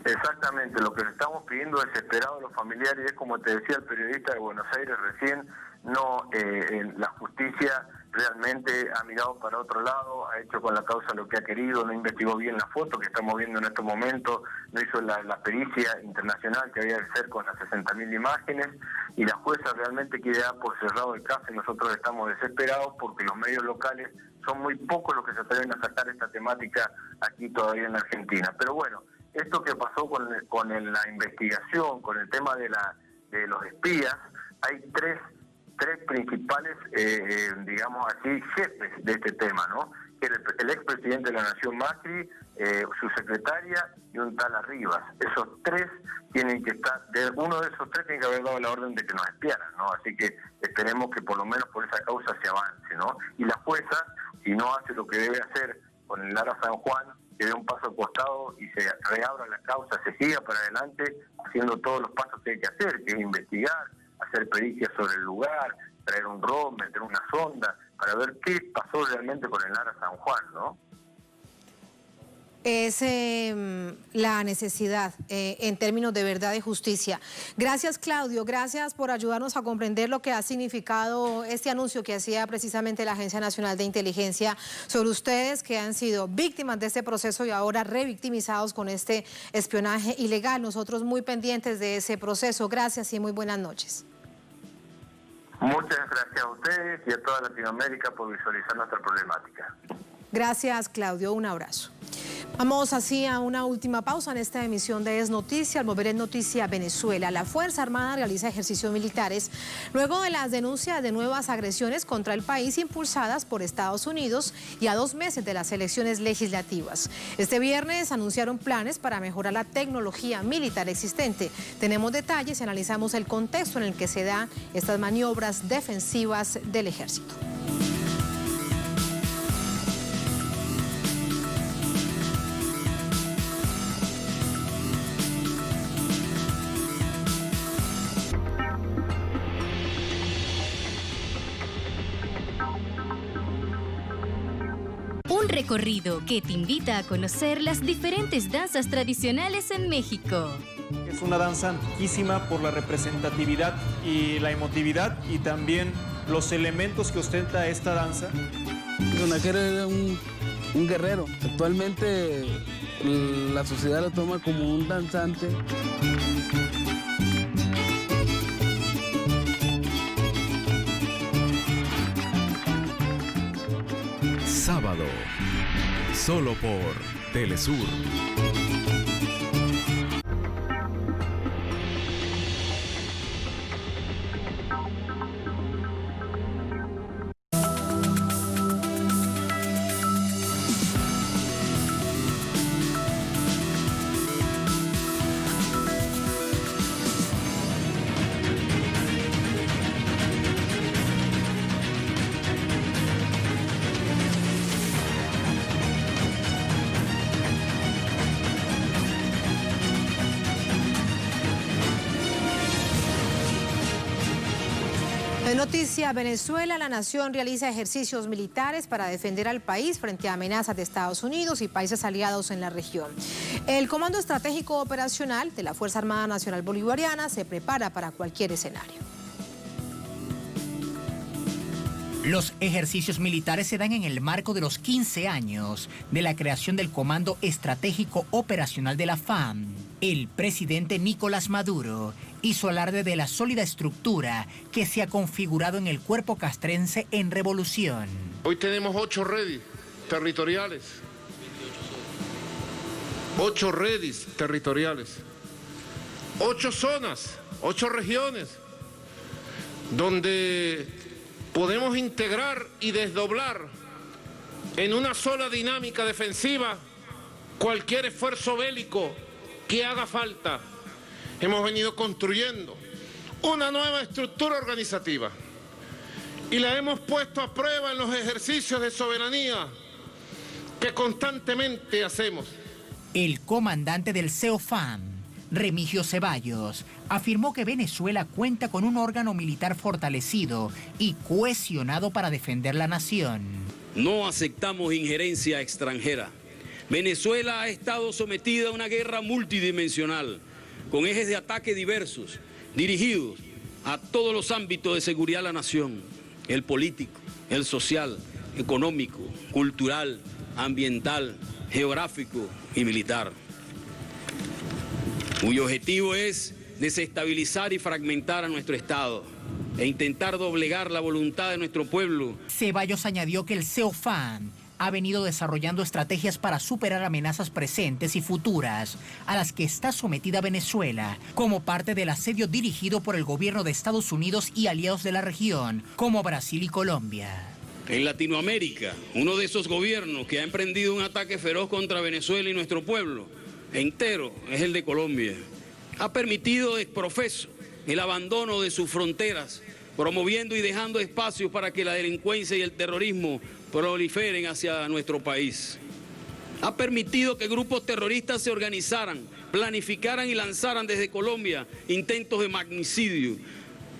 Exactamente, lo que le estamos pidiendo desesperado a los familiares es, como te decía el periodista de Buenos Aires recién, la justicia realmente ha mirado para otro lado, ha hecho con la causa lo que ha querido, no investigó bien la foto que estamos viendo en estos momentos, no hizo la pericia internacional que había que hacer con las 60.000 imágenes, y la jueza realmente quiere dar por cerrado el caso y nosotros estamos desesperados porque los medios locales son muy pocos los que se atreven a sacar esta temática aquí todavía en Argentina. Pero bueno, esto que pasó con la investigación, con el tema de los espías, hay tres principales, digamos así, jefes de este tema, ¿no?
el expresidente de la Nación Macri, su secretaria y un tal Arribas. Esos tres tienen que estar, uno de esos tres tiene que haber dado la orden de que nos espiaran, ¿no? Así que esperemos que por lo menos por esa causa se avance, ¿no? Y la jueza, si no hace lo que debe hacer con el Lara San Juan, que dé un paso al costado y se reabra la causa, se siga para adelante haciendo todos los pasos que hay que hacer, que es investigar, hacer pericias sobre el lugar, traer un dron, meter una sonda, para ver qué pasó realmente con el Lara San Juan, ¿no?
Es la necesidad en términos de verdad y justicia. Gracias, Claudio, gracias por ayudarnos a comprender lo que ha significado este anuncio que hacía precisamente la Agencia Nacional de Inteligencia sobre ustedes que han sido víctimas de este proceso y ahora revictimizados con este espionaje ilegal. Nosotros muy pendientes de ese proceso. Gracias y muy buenas noches.
Muchas gracias a ustedes y a toda Latinoamérica por visualizar nuestra problemática.
Gracias, Claudio. Un abrazo. Vamos así a una última pausa en esta emisión de Es Noticia. Al volver en Noticia Venezuela, la Fuerza Armada realiza ejercicios militares luego de las denuncias de nuevas agresiones contra el país impulsadas por Estados Unidos y a 2 meses de las elecciones legislativas. Este viernes anunciaron planes para mejorar la tecnología militar existente. Tenemos detalles y analizamos el contexto en el que se dan estas maniobras defensivas del ejército.
Un recorrido que te invita a conocer las diferentes danzas tradicionales en México.
Es una danza antiquísima por la representatividad y la emotividad y también los elementos que ostenta esta danza.
Donaquero era un guerrero. Actualmente la sociedad lo toma como un danzante.
Sábado, solo por Telesur.
En Noticia Venezuela, la nación realiza ejercicios militares para defender al país frente a amenazas de Estados Unidos y países aliados en la región. El Comando Estratégico Operacional de la Fuerza Armada Nacional Bolivariana se prepara para cualquier escenario.
Los ejercicios militares se dan en el marco de los 15 años de la creación del Comando Estratégico Operacional de la FARC. El presidente Nicolás Maduro hizo alarde de la sólida estructura que se ha configurado en el cuerpo castrense en revolución.
Hoy tenemos 8 redes territoriales. 8 redes territoriales. 8 zonas, 8 regiones, donde podemos integrar y desdoblar en una sola dinámica defensiva cualquier esfuerzo bélico que haga falta. Hemos venido construyendo una nueva estructura organizativa y la hemos puesto a prueba en los ejercicios de soberanía que constantemente hacemos.
El comandante del CEOFAM, Remigio Ceballos, afirmó que Venezuela cuenta con un órgano militar fortalecido y cohesionado para defender la nación.
No aceptamos injerencia extranjera. Venezuela ha estado sometida a una guerra multidimensional, con ejes de ataque diversos, dirigidos a todos los ámbitos de seguridad de la nación: el político, el social, económico, cultural, ambiental, geográfico y militar, cuyo objetivo es desestabilizar y fragmentar a nuestro Estado e intentar doblegar la voluntad de nuestro pueblo.
Ceballos añadió que el CEOFAM ha venido desarrollando estrategias para superar amenazas presentes y futuras a las que está sometida Venezuela, como parte del asedio dirigido por el gobierno de Estados Unidos y aliados de la región, como Brasil y Colombia.
En Latinoamérica, uno de esos gobiernos que ha emprendido un ataque feroz contra Venezuela y nuestro pueblo entero es el de Colombia. Ha permitido exprofeso el abandono de sus fronteras, promoviendo y dejando espacios para que la delincuencia y el terrorismo proliferen hacia nuestro país. Ha permitido que grupos terroristas se organizaran, planificaran y lanzaran desde Colombia intentos de magnicidio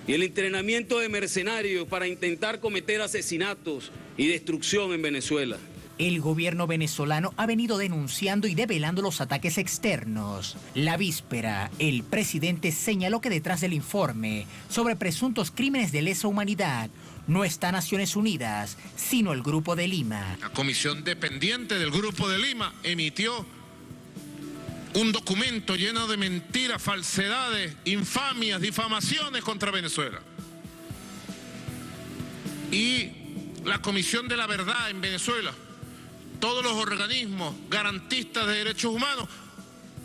y el entrenamiento de mercenarios para intentar cometer asesinatos y destrucción en Venezuela.
El gobierno venezolano ha venido denunciando y develando los ataques externos. La víspera, el presidente señaló que detrás del informe sobre presuntos crímenes de lesa humanidad no está Naciones Unidas, sino el Grupo de Lima.
La comisión dependiente del Grupo de Lima emitió un documento lleno de mentiras, falsedades, infamias, difamaciones contra Venezuela. Y la Comisión de la Verdad en Venezuela, todos los organismos garantistas de derechos humanos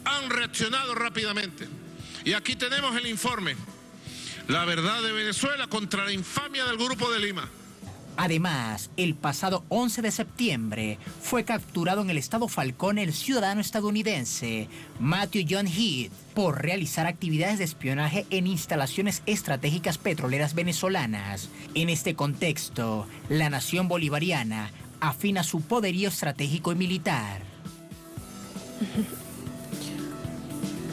han reaccionado rápidamente. Y aquí tenemos el informe, La Verdad de Venezuela contra la infamia del Grupo de Lima.
Además, el pasado 11 de septiembre fue capturado en el estado Falcón el ciudadano estadounidense Matthew John Heath por realizar actividades de espionaje en instalaciones estratégicas petroleras venezolanas. En este contexto, la nación bolivariana afina su poderío estratégico y militar.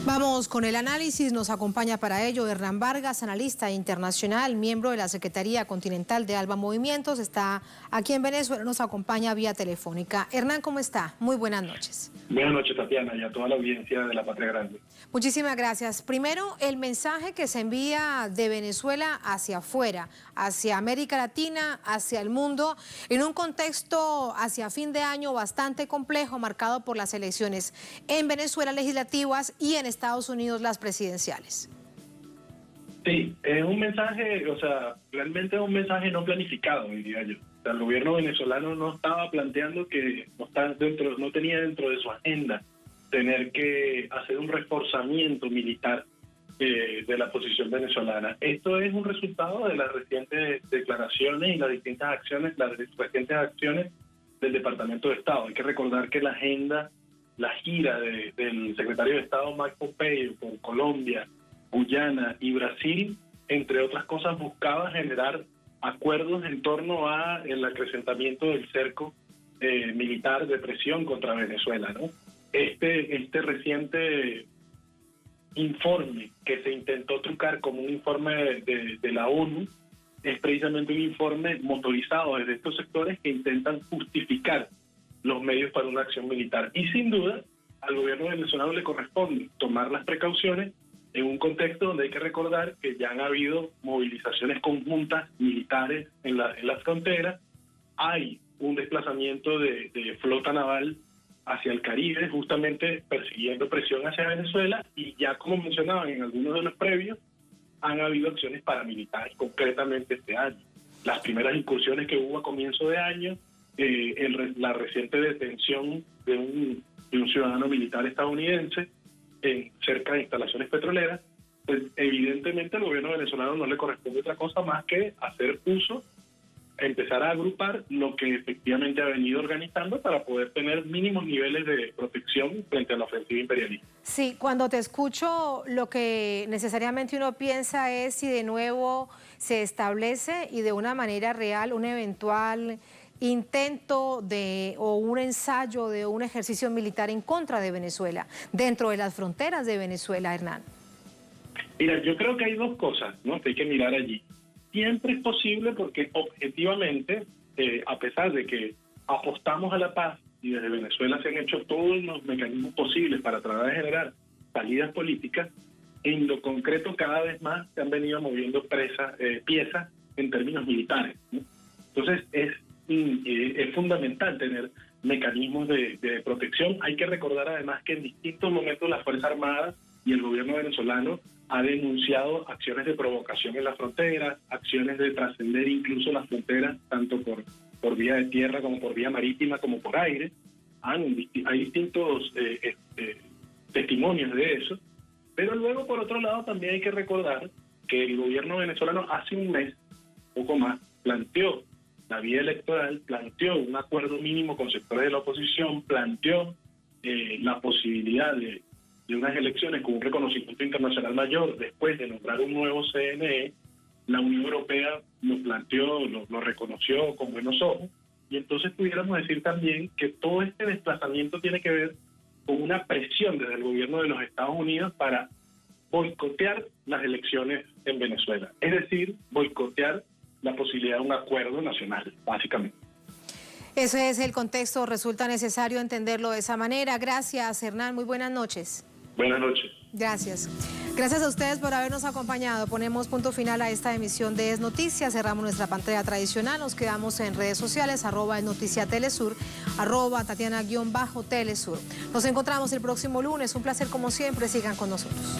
Vamos con el análisis, nos acompaña para ello Hernán Vargas, analista internacional, miembro de la Secretaría Continental de ALBA Movimientos, está aquí en Venezuela, nos acompaña vía telefónica. Hernán, ¿cómo está? Muy buenas noches.
Buenas noches, Tatiana, y a toda la audiencia de La Patria Grande.
Muchísimas gracias. Primero, el mensaje que se envía de Venezuela hacia afuera, hacia América Latina, hacia el mundo, en un contexto hacia fin de año bastante complejo, marcado por las elecciones en Venezuela legislativas y en Estados Unidos las presidenciales.
Sí, es un mensaje, o sea, realmente es un mensaje no planificado, diría yo. O sea, el gobierno venezolano no estaba planteando que no tenía dentro de su agenda tener que hacer un reforzamiento militar de la posición venezolana. Esto es un resultado de las recientes declaraciones y las distintas acciones, las recientes acciones del Departamento de Estado. Hay que recordar que la gira del secretario de Estado Mike Pompeo por Colombia, Guyana y Brasil, entre otras cosas, buscaba generar acuerdos en torno a el acrecentamiento del cerco militar de presión contra Venezuela, ¿no? Este reciente informe que se intentó trucar como un informe de la ONU es precisamente un informe motorizado desde estos sectores que intentan justificar los medios para una acción militar. Y sin duda, al gobierno venezolano le corresponde tomar las precauciones en un contexto donde hay que recordar que ya han habido movilizaciones conjuntas militares en la frontera, hay un desplazamiento de flota naval hacia el Caribe, justamente persiguiendo presión hacia Venezuela, y ya como mencionaban en algunos de los previos, han habido acciones paramilitares, concretamente este año. Las primeras incursiones que hubo a comienzo de año, la reciente detención de un ciudadano militar estadounidense cerca de instalaciones petroleras, pues evidentemente al gobierno venezolano no le corresponde otra cosa más que hacer uso, empezar a agrupar lo que efectivamente ha venido organizando para poder tener mínimos niveles de protección frente a la ofensiva imperialista.
Sí, cuando te escucho, lo que necesariamente uno piensa es si de nuevo se establece y de una manera real un eventual intento o un ensayo de un ejercicio militar en contra de Venezuela, dentro de las fronteras de Venezuela, Hernán.
Mira, yo creo que hay dos cosas, ¿no?, que hay que mirar allí. Siempre es posible porque objetivamente, a pesar de que apostamos a la paz y desde Venezuela se han hecho todos los mecanismos posibles para tratar de generar salidas políticas, en lo concreto cada vez más se han venido moviendo piezas en términos militares, ¿no? Entonces es fundamental tener mecanismos de protección. Hay que recordar además que en distintos momentos las Fuerzas Armadas y el gobierno venezolano ha denunciado acciones de provocación en la frontera, acciones de trascender incluso las fronteras, tanto por vía de tierra como por vía marítima como por aire. Hay distintos testimonios de eso, pero luego por otro lado también hay que recordar que el gobierno venezolano hace un mes, poco más, planteó la vía electoral, planteó un acuerdo mínimo con sectores de la oposición, planteó la posibilidad de unas elecciones con un reconocimiento internacional mayor después de nombrar un nuevo CNE. La Unión Europea lo planteó, lo reconoció con buenos ojos, y entonces pudiéramos decir también que todo este desplazamiento tiene que ver con una presión desde el gobierno de los Estados Unidos para boicotear las elecciones en Venezuela, es decir, boicotear la posibilidad de un acuerdo nacional, básicamente.
Ese es el contexto, resulta necesario entenderlo de esa manera. Gracias, Hernán, muy buenas noches.
Buenas noches.
Gracias. Gracias a ustedes por habernos acompañado. Ponemos punto final a esta emisión de Es Noticias. Cerramos nuestra pantalla tradicional. Nos quedamos en redes sociales, @EsNoticiaTelesur, @Tatiana_Telesur. Nos encontramos el próximo lunes. Un placer como siempre. Sigan con nosotros.